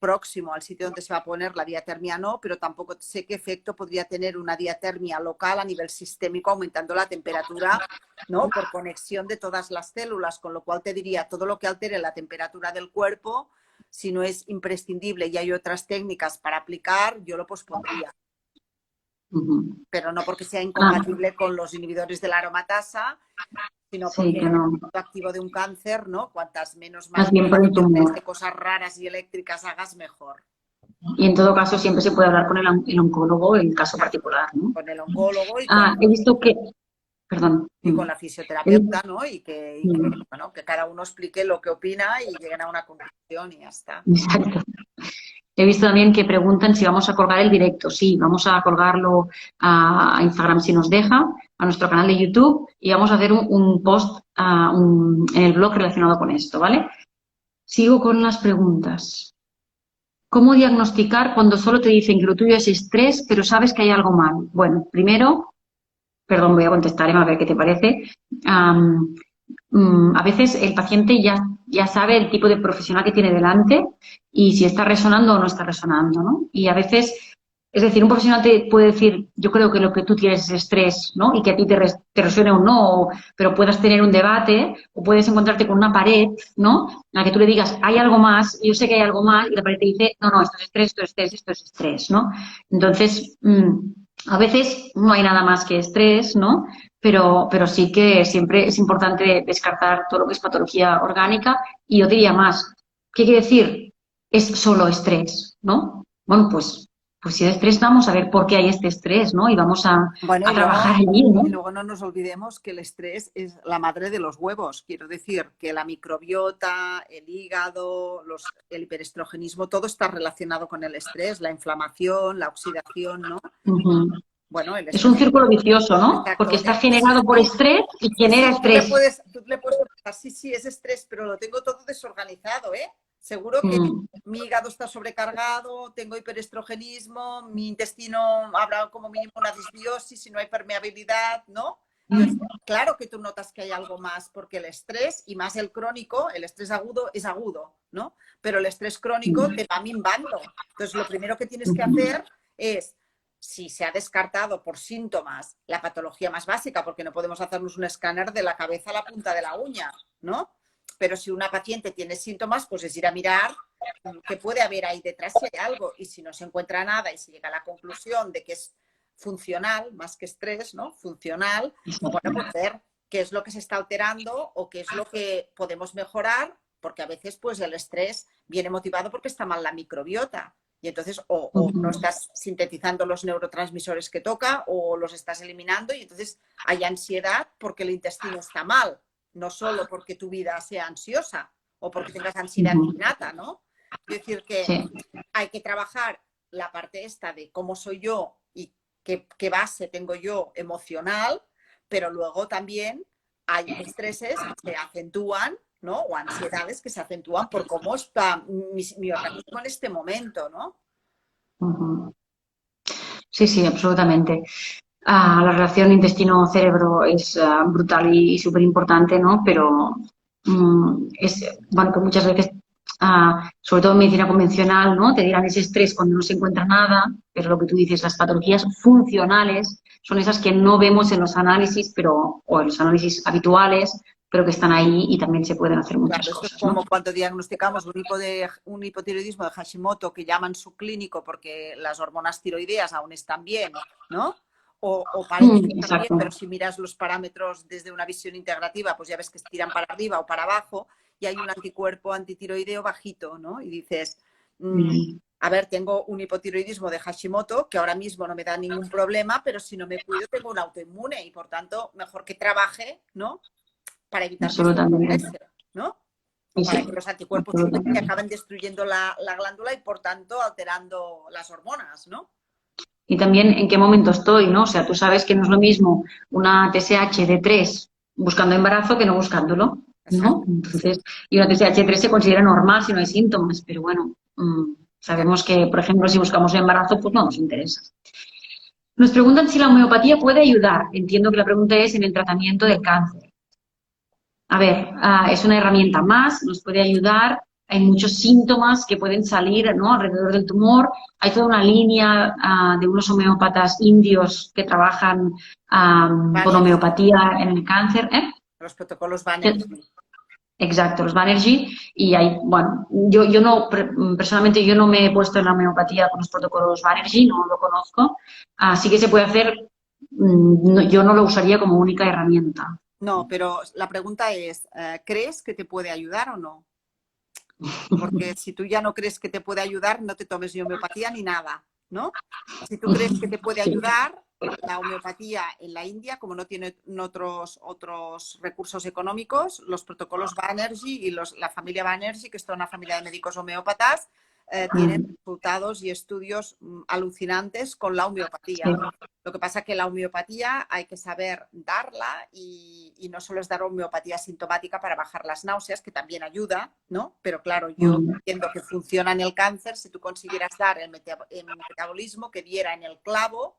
B: próximo al sitio donde se va a poner, la diatermia no, pero tampoco sé qué efecto podría tener una diatermia local a nivel sistémico aumentando la temperatura, ¿no? Por conexión de todas las células, con lo cual te diría, todo lo que altere la temperatura del cuerpo, si no es imprescindible y hay otras técnicas para aplicar, yo lo pospondría. Pero no porque sea incompatible con los inhibidores de la aromatasa, sino porque el efecto activo de un cáncer, ¿no? Cuantas menos manipulaciones de cosas raras y eléctricas hagas, mejor.
A: Y en todo caso siempre se puede hablar con el oncólogo en caso particular, ¿no?
B: Con el oncólogo y
A: he visto que... Perdón.
B: Y con la fisioterapeuta, ¿no? Y bueno, que cada uno explique lo que opina y lleguen a una conclusión y ya está.
A: Exacto. He visto también que preguntan si vamos a colgar el directo. Sí, vamos a colgarlo a Instagram si nos deja, a nuestro canal de YouTube y vamos a hacer un post en el blog relacionado con esto, ¿vale? Sigo con las preguntas. ¿Cómo diagnosticar cuando solo te dicen que lo tuyo es estrés, pero sabes que hay algo mal? Bueno, primero, perdón, voy a contestar, a ver qué te parece. A veces el paciente ya sabe el tipo de profesional que tiene delante y si está resonando o no está resonando, ¿no? Y a veces, es decir, un profesional te puede decir, yo creo que lo que tú tienes es estrés, ¿no? Y que a ti te resuene o no, pero puedas tener un debate o puedes encontrarte con una pared, ¿no? En la que tú le digas, hay algo más, yo sé que hay algo más, y la pared te dice, no, esto es estrés, esto es estrés, esto es estrés, ¿no? Entonces, a veces no hay nada más que estrés, ¿no? Pero sí que siempre es importante descartar todo lo que es patología orgánica y yo diría más, ¿qué quiere decir? Es solo estrés, ¿no? Bueno, pues si es estrés vamos a ver por qué hay este estrés, ¿no? Y vamos a trabajar allí, ¿no?
B: Y luego no nos olvidemos que el estrés es la madre de los huevos. Quiero decir que la microbiota, el hígado, el hiperestrogenismo, todo está relacionado con el estrés, la inflamación, la oxidación, ¿no? Bueno, el
A: Es un
B: estrés.
A: círculo vicioso, ¿no?
B: Exacto.
A: Porque está
B: Sí,
A: generado por
B: sí,
A: estrés y
B: sí,
A: genera
B: sí,
A: estrés.
B: tú le puedes preguntar, sí, sí, es estrés, pero lo tengo todo desorganizado, ¿eh? Seguro que
A: Mm,
B: mi hígado está sobrecargado, tengo hiperestrogenismo, mi intestino habrá como mínimo una disbiosis y no hay permeabilidad, ¿no? Entonces, claro que tú notas que hay algo más, porque el estrés, y más el crónico, el estrés agudo es agudo, ¿no? Pero el estrés crónico
A: mm,
B: te va minvando. Entonces, lo primero que tienes que
A: mm,
B: hacer es, si se ha descartado por síntomas la patología más básica, porque no podemos hacernos un escáner de la cabeza a la punta de la uña, ¿no? Pero si una paciente tiene síntomas, pues es ir a mirar qué puede haber ahí detrás si hay algo. Y si no se encuentra nada y se llega a la conclusión de que es funcional, más que estrés, ¿no? Funcional, bueno, pues ver qué es lo que se está alterando o qué es lo que podemos mejorar, porque a veces pues el estrés viene motivado porque está mal la microbiota. Y entonces o no
A: mm,
B: estás sintetizando los neurotransmisores que toca o los estás eliminando y entonces hay ansiedad porque el intestino está mal, no solo porque tu vida sea ansiosa o porque tengas ansiedad
A: mm,
B: innata, ¿no? Es decir, que
A: sí.
B: hay que trabajar la parte esta de cómo soy yo y qué base tengo yo emocional, pero luego también hay estreses que se acentúan, ¿no? O ansiedades que se acentúan por cómo está mi organismo en este momento, ¿no?
A: Ujú. Sí, sí, absolutamente. La relación intestino-cerebro es brutal y súper importante, ¿no? Pero es, bueno, que muchas veces, sobre todo en medicina convencional, ¿no? Te dirán ese estrés cuando no se encuentra nada, pero lo que tú dices, las patologías funcionales son esas que no vemos en los análisis, pero, o en los análisis habituales, pero que están ahí y también se pueden hacer muchas
B: Claro, esto es
A: cosas, ¿no?
B: como cuando diagnosticamos un hipotiroidismo de Hashimoto que llaman subclínico porque las hormonas tiroideas aún están bien, ¿no? O parece que están bien,
A: Exacto.
B: pero si miras los parámetros desde una visión integrativa, pues ya ves que tiran para arriba o para abajo y hay un anticuerpo antitiroideo bajito, ¿no? Y dices, mm,
A: Mm,
B: a ver, tengo un hipotiroidismo de Hashimoto que ahora mismo no me da ningún problema, pero si no me cuido tengo un autoinmune y por tanto mejor que trabaje, ¿no? Para evitar que esto
A: absolutamente.
B: progrese, ¿no? O
A: Sí,
B: para
A: sí,
B: que los anticuerpos lleguen y
A: absolutamente.
B: acaben destruyendo la glándula y por tanto alterando las hormonas, ¿no?
A: Y también en qué momento estoy, ¿no? O sea, tú sabes que no es lo mismo una TSH de 3 buscando embarazo que no buscándolo, ¿no?
B: Exacto.
A: Entonces, y una TSH de 3 se considera normal si no hay síntomas, pero bueno, sabemos que, por ejemplo, si buscamos el embarazo, pues no nos interesa. Nos preguntan si la homeopatía puede ayudar. Entiendo que la pregunta es en el tratamiento del cáncer. A ver, es una herramienta más, nos puede ayudar. Hay muchos síntomas que pueden salir, ¿no? Alrededor del tumor. Hay toda una línea de unos homeópatas indios que trabajan con
B: Banerjee,
A: homeopatía en el cáncer. ¿Eh?
B: los protocolos Banerjee.
A: Exacto, los Banerjee. Y hay, bueno, yo no, personalmente yo no me he puesto en la homeopatía con los protocolos Banerjee, no lo conozco. Así que se puede hacer, yo no lo usaría como única herramienta.
B: No, pero la pregunta es, ¿crees que te puede ayudar o no? Porque si tú ya no crees que te puede ayudar, no te tomes ni homeopatía ni nada, ¿no? Si tú crees que te puede
A: Sí.
B: ayudar, la homeopatía en la India, como no tiene otros recursos económicos, los protocolos Banerjee y la familia Banerjee, que es toda una familia de médicos homeópatas, tienen
A: Mm,
B: resultados y estudios alucinantes con la
A: sí.
B: homeopatía. Lo que pasa es que la homeopatía hay que saber darla y no solo es dar homeopatía sintomática para bajar las náuseas, que también ayuda, ¿no? Pero claro, yo
A: Mm,
B: entiendo que funciona en el cáncer si tú consiguieras dar el metabolismo que diera en el clavo,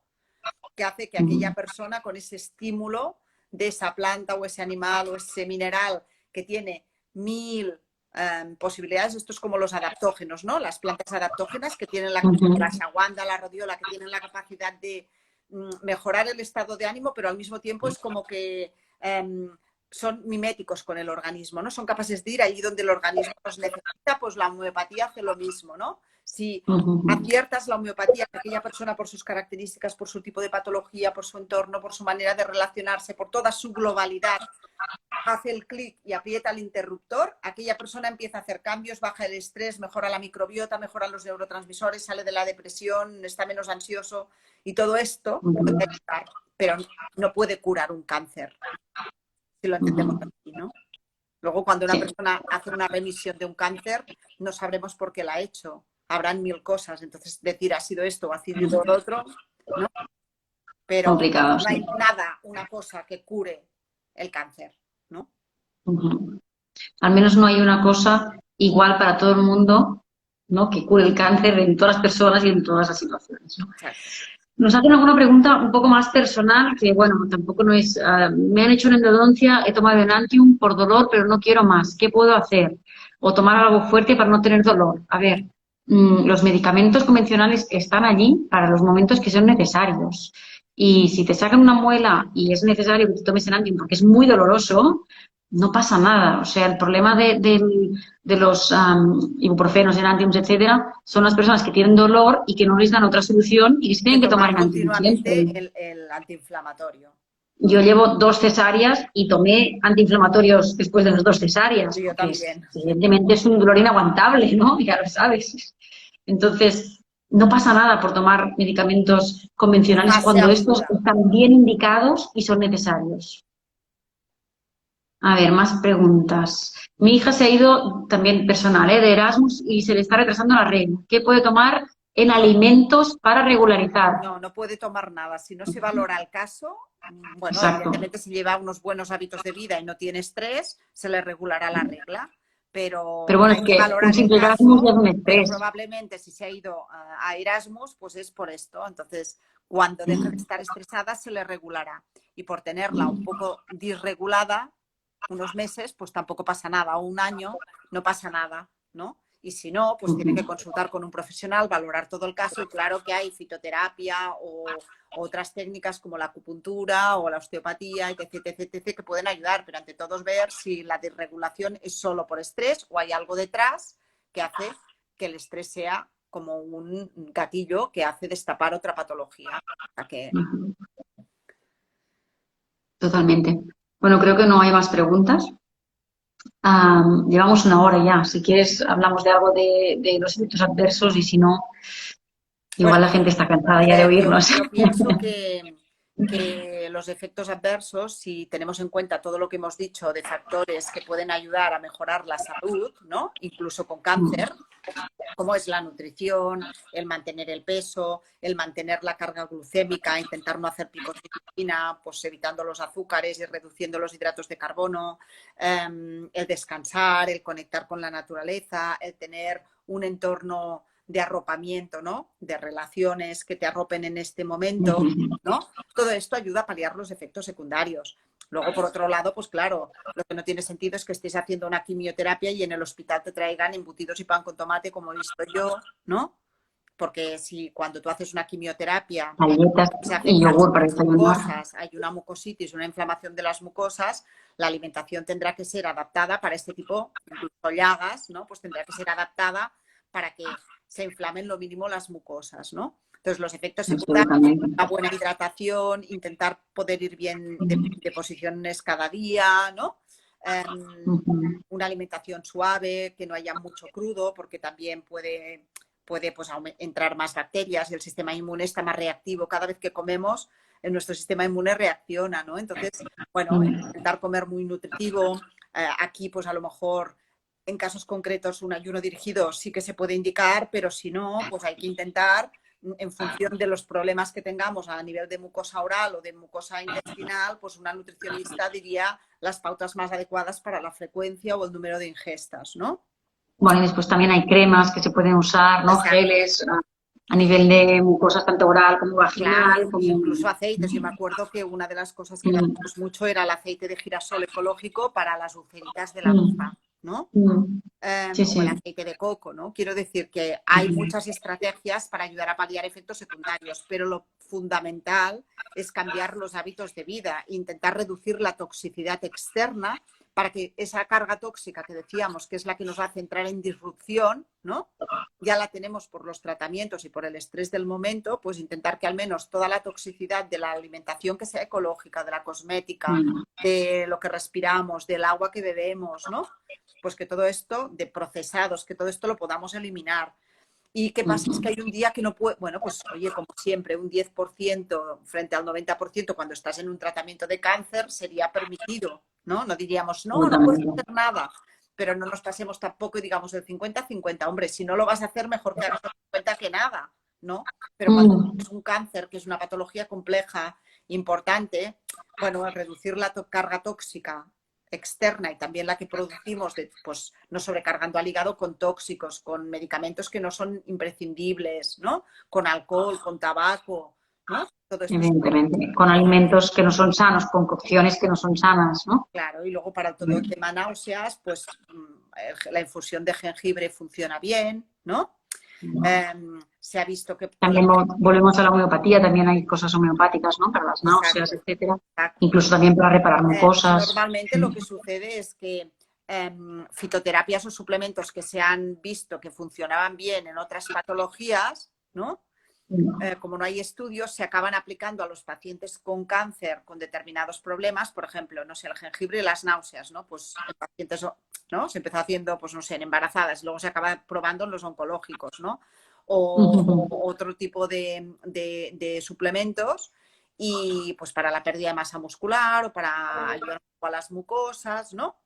B: que hace que aquella
A: mm,
B: persona con ese estímulo de esa planta o ese animal o ese mineral que tiene mil posibilidades, esto es como los adaptógenos, ¿no? Las plantas adaptógenas que tienen la
A: ujú.
B: ashwagandha, la rodiola, que tienen la capacidad de mejorar el estado de ánimo, pero al mismo tiempo es como que son miméticos con el organismo, ¿no? Son capaces de ir allí donde el organismo los necesita, pues la homeopatía hace lo mismo, ¿no? Si
A: Ujú,
B: aciertas la homeopatía que aquella persona por sus características, por su tipo de patología, por su entorno, por su manera de relacionarse, por toda su globalidad, hace el clic y aprieta el interruptor, aquella persona empieza a hacer cambios, baja el estrés, mejora la microbiota, mejora los neurotransmisores, sale de la depresión, está menos ansioso y todo esto puede
A: ujú,
B: ayudar, pero no puede curar un cáncer, si lo entendemos
A: ujú.
B: así, ¿no? Luego, cuando una
A: Sí,
B: persona hace una remisión de un cáncer, no sabremos por qué la ha hecho. Habrán mil cosas. Entonces, decir ha sido esto o ha sido lo otro, ¿no? pero
A: complicado,
B: no hay
A: sí.
B: nada, una cosa que cure el cáncer, ¿no?
A: Ujú. Al menos no hay una cosa igual para todo el mundo, ¿no? Que cure el cáncer en todas las personas y en todas las situaciones, ¿no?
B: Exacto.
A: Nos hacen alguna pregunta un poco más personal, que bueno, tampoco no es. Me han hecho una endodoncia, he tomado Enantium por dolor, pero no quiero más. ¿Qué puedo hacer? O tomar algo fuerte para no tener dolor. A ver, los medicamentos convencionales están allí para los momentos que son necesarios. Y si te sacan una muela y es necesario que te tomes Enantium porque es muy doloroso, no pasa nada. O sea, el problema de los ibuprofenos, Enantiums, etcétera, son las personas que tienen dolor y que no les dan otra solución y que se
B: De
A: tienen que tomar
B: tomar
A: Enantium siempre.
B: continuamente el antiinflamatorio.
A: Yo llevo 2 cesáreas y tomé antiinflamatorios después de las 2 cesáreas,
B: Y yo
A: porque
B: también.
A: evidentemente es un dolor inaguantable, ¿no? Ya lo sabes. Entonces, no pasa nada por tomar medicamentos
B: En
A: convencionales
B: fase
A: cuando estos
B: aguda.
A: están bien indicados y son necesarios. A ver, más preguntas. Mi hija se ha ido también personal, de Erasmus y se le está retrasando la regla. ¿Qué puede tomar en
B: No,
A: alimentos para regularizar?
B: no puede tomar nada. Si no se valora el caso, bueno,
A: Exacto.
B: evidentemente si lleva unos buenos hábitos de vida y no tiene estrés, se le regulará la regla,
A: Pero
B: pero
A: bueno,
B: hay
A: es
B: que
A: que un
B: valorar el
A: simple Erasmus ya es
B: caso,
A: un
B: pero
A: estrés.
B: probablemente si se ha ido a Erasmus, pues es por esto. Entonces, cuando deje de estar estresada, se le regulará. Y por tenerla un poco disregulada, unos meses, pues tampoco pasa nada, o un año, no pasa nada, ¿no? Y si no, pues tiene que consultar con un profesional, valorar todo el caso y claro que hay fitoterapia o otras técnicas como la acupuntura o la osteopatía, etc, que pueden ayudar, pero ante todo es ver si la desregulación es solo por estrés o hay algo detrás que hace que el estrés sea como un gatillo que hace destapar otra patología. O sea que
A: Totalmente. Bueno, creo que no hay más preguntas. Llevamos 1 hora ya. Si quieres, hablamos de algo de los efectos adversos y si no,
B: bueno,
A: igual la gente está cansada
B: a
A: ya de
B: ver,
A: oírnos.
B: yo pienso que los efectos adversos, si tenemos en cuenta todo lo que hemos dicho de factores que pueden ayudar a mejorar la salud, ¿no? Incluso con cáncer, como es la nutrición, el mantener el peso, el mantener la carga glucémica, intentar no hacer picos de insulina, pues evitando los azúcares y reduciendo los hidratos de carbono, el descansar, el conectar con la naturaleza, el tener un entorno de arropamiento, ¿no? De relaciones que te arropen en este momento, ¿no? Todo esto ayuda a paliar los efectos secundarios. Luego, por otro lado, pues claro, lo que no tiene sentido es que estés haciendo una quimioterapia y en el hospital te traigan embutidos y pan con tomate, como he visto yo, ¿no? Porque si cuando tú haces una quimioterapia
A: Galletas
B: se
A: y
B: afectan
A: yogur para
B: las
A: desayunar.
B: mucosas, hay una mucositis, una inflamación de las mucosas, la alimentación tendrá que ser adaptada para este tipo, incluso llagas, ¿no? Pues tendrá que ser adaptada para que se inflamen lo mínimo las mucosas, ¿no? Entonces, los efectos secundarios,
A: Absolutamente.
B: una buena hidratación, intentar poder ir bien de posiciones cada día, ¿no? Una alimentación suave, que no haya mucho crudo, porque también puede pues, entrar más bacterias y el sistema inmune está más reactivo. Cada vez que comemos, nuestro sistema inmune reacciona, ¿no? Entonces, bueno, intentar comer muy nutritivo. Aquí, pues a lo mejor en casos concretos un ayuno dirigido sí que se puede indicar, pero si no, pues hay que intentar en función de los problemas que tengamos a nivel de mucosa oral o de mucosa intestinal, pues una nutricionista diría las pautas más adecuadas para la frecuencia o el número de ingestas, ¿no?
A: Bueno, y después también hay cremas que se pueden usar, ¿no?
B: Exacto.
A: Geles a nivel de mucosas, tanto oral como
B: Claro,
A: vaginal, como...
B: incluso aceites. Yo me acuerdo que una de las cosas que dábamos mucho era el aceite de girasol ecológico para las ulceritas de la boca, ¿no?
A: Sí,
B: O el
A: sí.
B: aceite de coco, ¿no? Quiero decir que hay muchas estrategias para ayudar a paliar efectos secundarios, pero lo fundamental es cambiar los hábitos de vida, intentar reducir la toxicidad externa para que esa carga tóxica que decíamos que es la que nos hace entrar en disrupción, ¿no? Ya la tenemos por los tratamientos y por el estrés del momento, pues intentar que al menos toda la toxicidad de la alimentación que sea ecológica, de la cosmética, de lo que respiramos, del agua que bebemos, ¿no? Pues que todo esto, de procesados, que todo esto lo podamos eliminar. ¿Y qué pasa? Es que hay un día que no puede, bueno, pues oye, como siempre, un 10% frente al 90% cuando estás en un tratamiento de cáncer sería permitido, ¿no? No diríamos, no puedes
A: Absolutamente.
B: hacer nada, pero no nos pasemos tampoco y digamos el 50-50. Hombre, si no lo vas a hacer, mejor que hagas el 50 que nada, ¿no? Pero cuando
A: Mm.
B: es un cáncer, que es una patología compleja, importante, bueno, al reducir la carga tóxica externa y también la que producimos, pues no sobrecargando al hígado con tóxicos, con medicamentos que no son imprescindibles, ¿no? Con alcohol, con tabaco, ¿no? Todo esto es
A: Evidentemente, con alimentos que no son sanos, con cocciones que no son sanas, ¿no?
B: claro. Y luego para todo el tema náuseas, pues la infusión de jengibre funciona bien, ¿no? Se ha visto que por la...
A: También volvemos a la homeopatía, también hay cosas homeopáticas, ¿no? Para las náuseas,
B: Exacto,
A: etcétera.
B: exacto.
A: Incluso también para reparar
B: Y
A: mucosas.
B: normalmente lo que sucede es que fitoterapias o suplementos que se han visto que funcionaban bien en otras patologías, ¿no? Como no hay estudios, se acaban aplicando a los pacientes con cáncer, con determinados problemas, por ejemplo, no sé, el jengibre y las náuseas, ¿no? Pues en pacientes, ¿no? Se empezó haciendo, pues no sé, en embarazadas, luego se acaba probando en los oncológicos, ¿no? O otro tipo de suplementos y pues para la pérdida de masa muscular o para ayudar un poco a las mucosas, ¿no?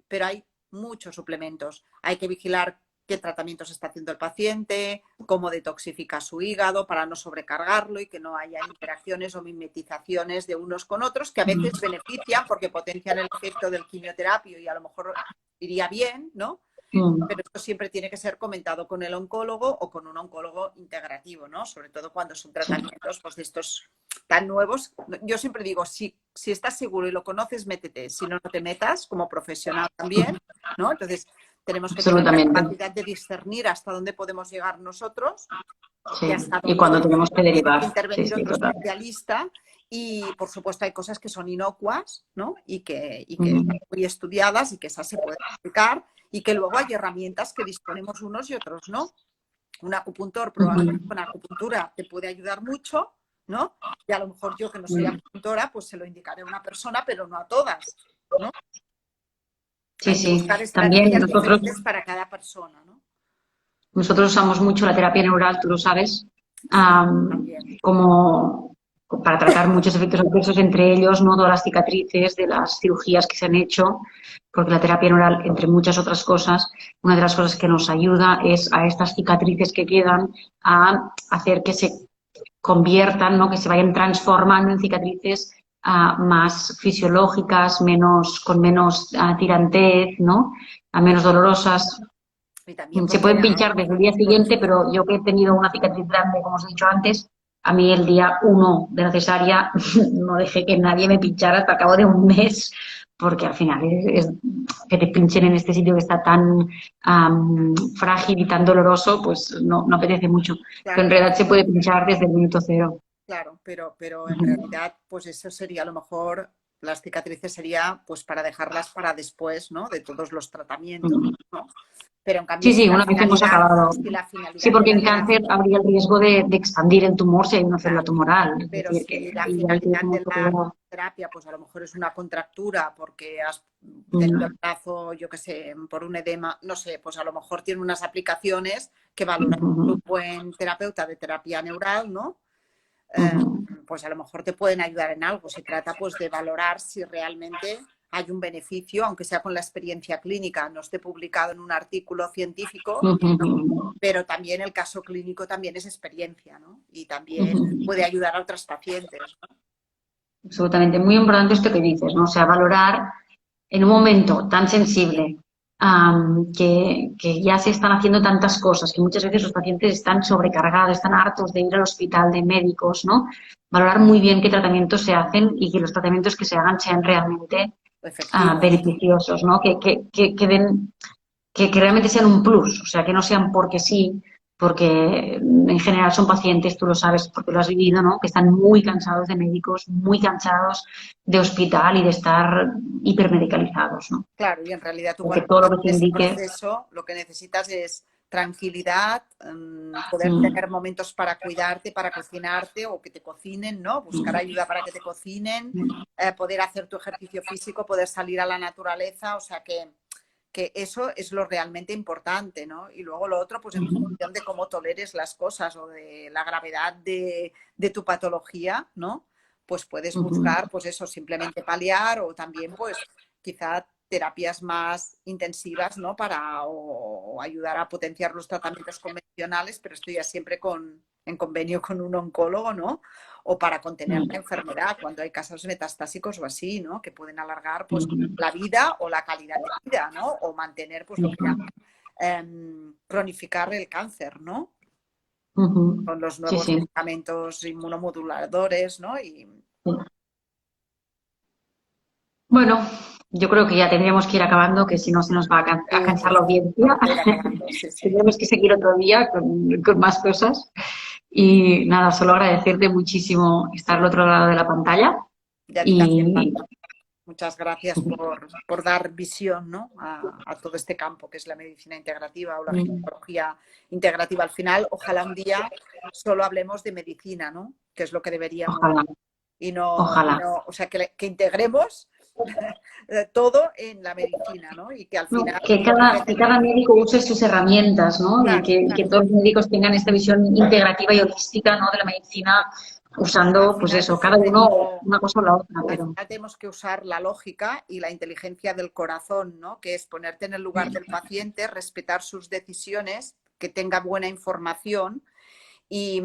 B: Pero hay muchos suplementos. Hay que vigilar qué tratamientos está haciendo el paciente, cómo detoxifica su hígado para no sobrecargarlo y que no haya interacciones o mimetizaciones de unos con otros que a veces benefician porque potencian el efecto del quimioterapio y a lo mejor iría bien, ¿no? Pero esto siempre tiene que ser comentado con el oncólogo o con un oncólogo integrativo, ¿no? Sobre todo cuando son tratamientos pues, de estos tan nuevos. Yo siempre digo, si estás seguro y lo conoces, métete. Si no, no te metas como profesional también, ¿no? Entonces, tenemos que tener la
A: Absolutamente.
B: capacidad de discernir hasta dónde podemos llegar nosotros y
A: Sí.
B: hasta
A: Y
B: dónde
A: cuando tenemos que
B: tiene que
A: derivar. Sí,
B: intervenir
A: sí,
B: otro
A: total.
B: especialista. Y, por supuesto, hay cosas que son inocuas, ¿no? Y que están muy estudiadas y que esas se pueden aplicar y que luego hay herramientas que disponemos unos y otros, ¿no? Un acupuntor, probablemente con acupuntura te puede ayudar mucho, ¿no? Y a lo mejor yo que no soy acupuntora, pues se lo indicaré a una persona, pero no a todas, ¿no?
A: Sí,
B: Hay que
A: sí.
B: buscar
A: También
B: estrategias diferentes para cada persona, ¿no?
A: nosotros usamos mucho la terapia neural, tú lo sabes,
B: Sí, también.
A: como para tratar muchos efectos adversos, entre ellos no todas las cicatrices de las cirugías que se han hecho, porque la terapia neural, entre muchas otras cosas, una de las cosas que nos ayuda es a estas cicatrices que quedan a hacer que se conviertan, ¿no? Que se vayan transformando en cicatrices más fisiológicas, con menos tirantez, ¿no? A menos dolorosas.
B: Y también
A: Se
B: porque
A: pueden pinchar desde el día siguiente, pero yo que he tenido una cicatriz grande, como os he dicho antes, a mí el día 1 de la cesárea no dejé que nadie me pinchara hasta el cabo de un mes, porque al final que te pinchen en este sitio que está tan frágil y tan doloroso, pues no apetece mucho. Pero
B: claro,
A: en realidad se puede pinchar desde el minuto cero.
B: claro, pero en realidad, pues eso sería a lo mejor, las cicatrices sería pues para dejarlas para después, ¿no? De todos los tratamientos, ¿no? Pero en cambio,
A: Sí, sí, una vez hemos acabado.
B: si la
A: Sí,
B: finalidad de
A: porque
B: la
A: en cáncer
B: terapia,
A: habría el riesgo de expandir el tumor si hay una célula
B: claro,
A: tumoral. Es
B: pero
A: decir,
B: si
A: que
B: la
A: ahí ya el
B: finalidad
A: riesgo
B: de
A: es
B: la
A: superior.
B: terapia, pues a lo mejor es una contractura porque has tenido el
A: Mm,
B: brazo, yo qué sé, por un edema, no sé, pues a lo mejor tiene unas aplicaciones que valora un
A: ujú,
B: buen terapeuta de terapia neural, ¿no? eh,
A: ujú.
B: pues a lo mejor te pueden ayudar en algo. Se trata pues de valorar si realmente hay un beneficio, aunque sea con la experiencia clínica, no esté publicado en un artículo científico, pero también el caso clínico también es experiencia, ¿no? Y también puede ayudar a otras pacientes, ¿no?
A: Absolutamente. Muy importante esto que dices, ¿no? O sea, valorar en un momento tan sensible, que ya se están haciendo tantas cosas, que muchas veces los pacientes están sobrecargados, están hartos de ir al hospital, de médicos, ¿no? Valorar muy bien qué tratamientos se hacen y que los tratamientos que se hagan sean realmente
B: Efectivos.
A: beneficiosos, ¿no? Que realmente sean un plus, o sea, que no sean porque sí, porque en general son pacientes, tú lo sabes porque lo has vivido, ¿no? Que están muy cansados de médicos, muy cansados de hospital y de estar hipermedicalizados, ¿no?
B: Claro, y en realidad tú
A: Porque
B: cuando
A: todo
B: estás
A: lo que
B: en
A: se
B: ese
A: indique.
B: proceso lo que necesitas es tranquilidad, poder
A: Mm,
B: tener momentos para cuidarte, para cocinarte o que te cocinen, ¿no? Buscar ayuda para que te cocinen, poder hacer tu ejercicio físico, poder salir a la naturaleza, o sea que eso es lo realmente importante, ¿no? Y luego lo otro, pues en función de cómo toleres las cosas o de la gravedad de tu patología, ¿no? Pues puedes
A: mm,
B: buscar, pues eso, simplemente paliar o también, pues quizá terapias más intensivas, ¿no? Para o ayudar a potenciar los tratamientos convencionales, pero esto ya siempre en convenio con un oncólogo, ¿no? O para contener la enfermedad cuando hay casos metastásicos o así, ¿no? Que pueden alargar pues la vida o la calidad de vida, ¿no? O mantener pues lo que llaman cronificar el cáncer, ¿no? Con los nuevos medicamentos inmunomoduladores, ¿no?
A: Bueno, yo creo que ya tendríamos que ir acabando, que si no se nos va a cansar la audiencia. Tendremos que seguir otro día con más cosas. Y nada, solo agradecerte muchísimo estar al otro lado de la pantalla.
B: Muchas gracias por dar visión, ¿no? a todo este campo que es la medicina integrativa o la ginecología integrativa. Al final, ojalá un día solo hablemos de medicina, ¿no? Que es lo que deberíamos.
A: Ojalá.
B: Y no, o sea, que integremos todo en la medicina, ¿no? Y que al final...
A: Que cada médico use sus herramientas, ¿no? Claro, y que todos los médicos tengan esta visión integrativa y holística, ¿no? De la medicina, usando, pues eso, cada uno una cosa o la otra.
B: Pero... Al final tenemos que usar la lógica y la inteligencia del corazón, ¿no? Que es ponerte en el lugar del paciente, respetar sus decisiones, que tenga buena información y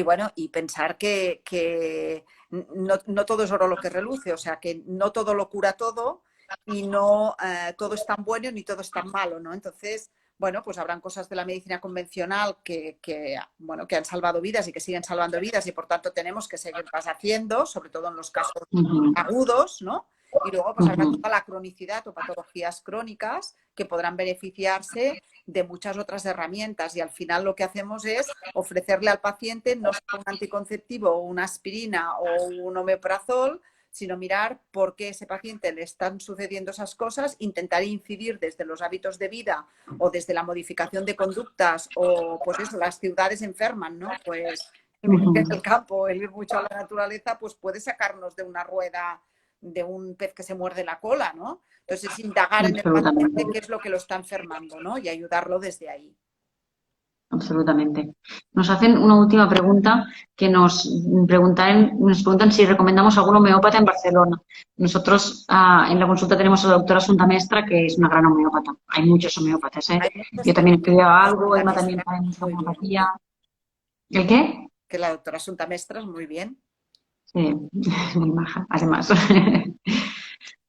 B: bueno, y pensar que no todo es oro lo que reluce, o sea, que no todo lo cura todo y no todo es tan bueno ni todo es tan malo, ¿no? Entonces, bueno, pues habrán cosas de la medicina convencional que han salvado vidas y que siguen salvando vidas y por tanto tenemos que seguir haciendo, sobre todo en los casos agudos, ¿no? Y luego pues habrá toda la cronicidad o patologías crónicas que podrán beneficiarse de muchas otras herramientas y al final lo que hacemos es ofrecerle al paciente no solo un anticonceptivo o una aspirina o un omeprazol, sino mirar por qué a ese paciente le están sucediendo esas cosas, intentar incidir desde los hábitos de vida o desde la modificación de conductas o pues eso, las ciudades enferman, ¿no? Pues el vivir en el campo, el ir mucho a la naturaleza, pues puede sacarnos de una rueda de un pez que se muerde la cola, ¿no? Entonces, indagar en el paciente qué es lo que lo está enfermando, ¿no? Y ayudarlo desde ahí.
A: Absolutamente. Nos hacen una última pregunta que nos preguntan si recomendamos algún homeópata en Barcelona. Nosotros en la consulta tenemos a la doctora Asunta Mestra, que es una gran homeópata. Hay muchos homeópatas, ¿eh? Yo también estudiaba algo, Emma también sabe mucha homeopatía. ¿El qué?
B: Que la doctora Asunta Mestra es muy bien.
A: Sí, muy maja, además.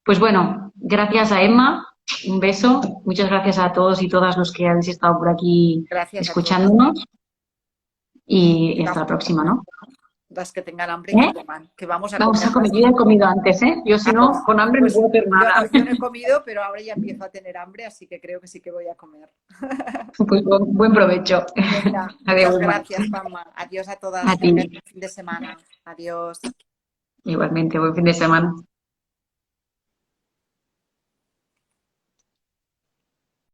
A: Pues bueno, gracias a Emma, un beso. Muchas gracias a todos y todas los que habéis estado por aquí escuchándonos. Y hasta la próxima, ¿no?
B: Las que tengan hambre y que coman. Que vamos a
A: comer. Yo ya he comido antes, ¿eh? Yo si no, con hambre pues, no puedo hacer nada.
B: Yo no he comido, pero ahora ya empiezo a tener hambre, así que creo que sí que voy a comer.
A: Pues buen provecho.
B: Venga, muchas gracias, Pamma. Adiós a todas.
A: A ti.
B: Buen fin de semana. Adiós.
A: Igualmente, buen fin de semana.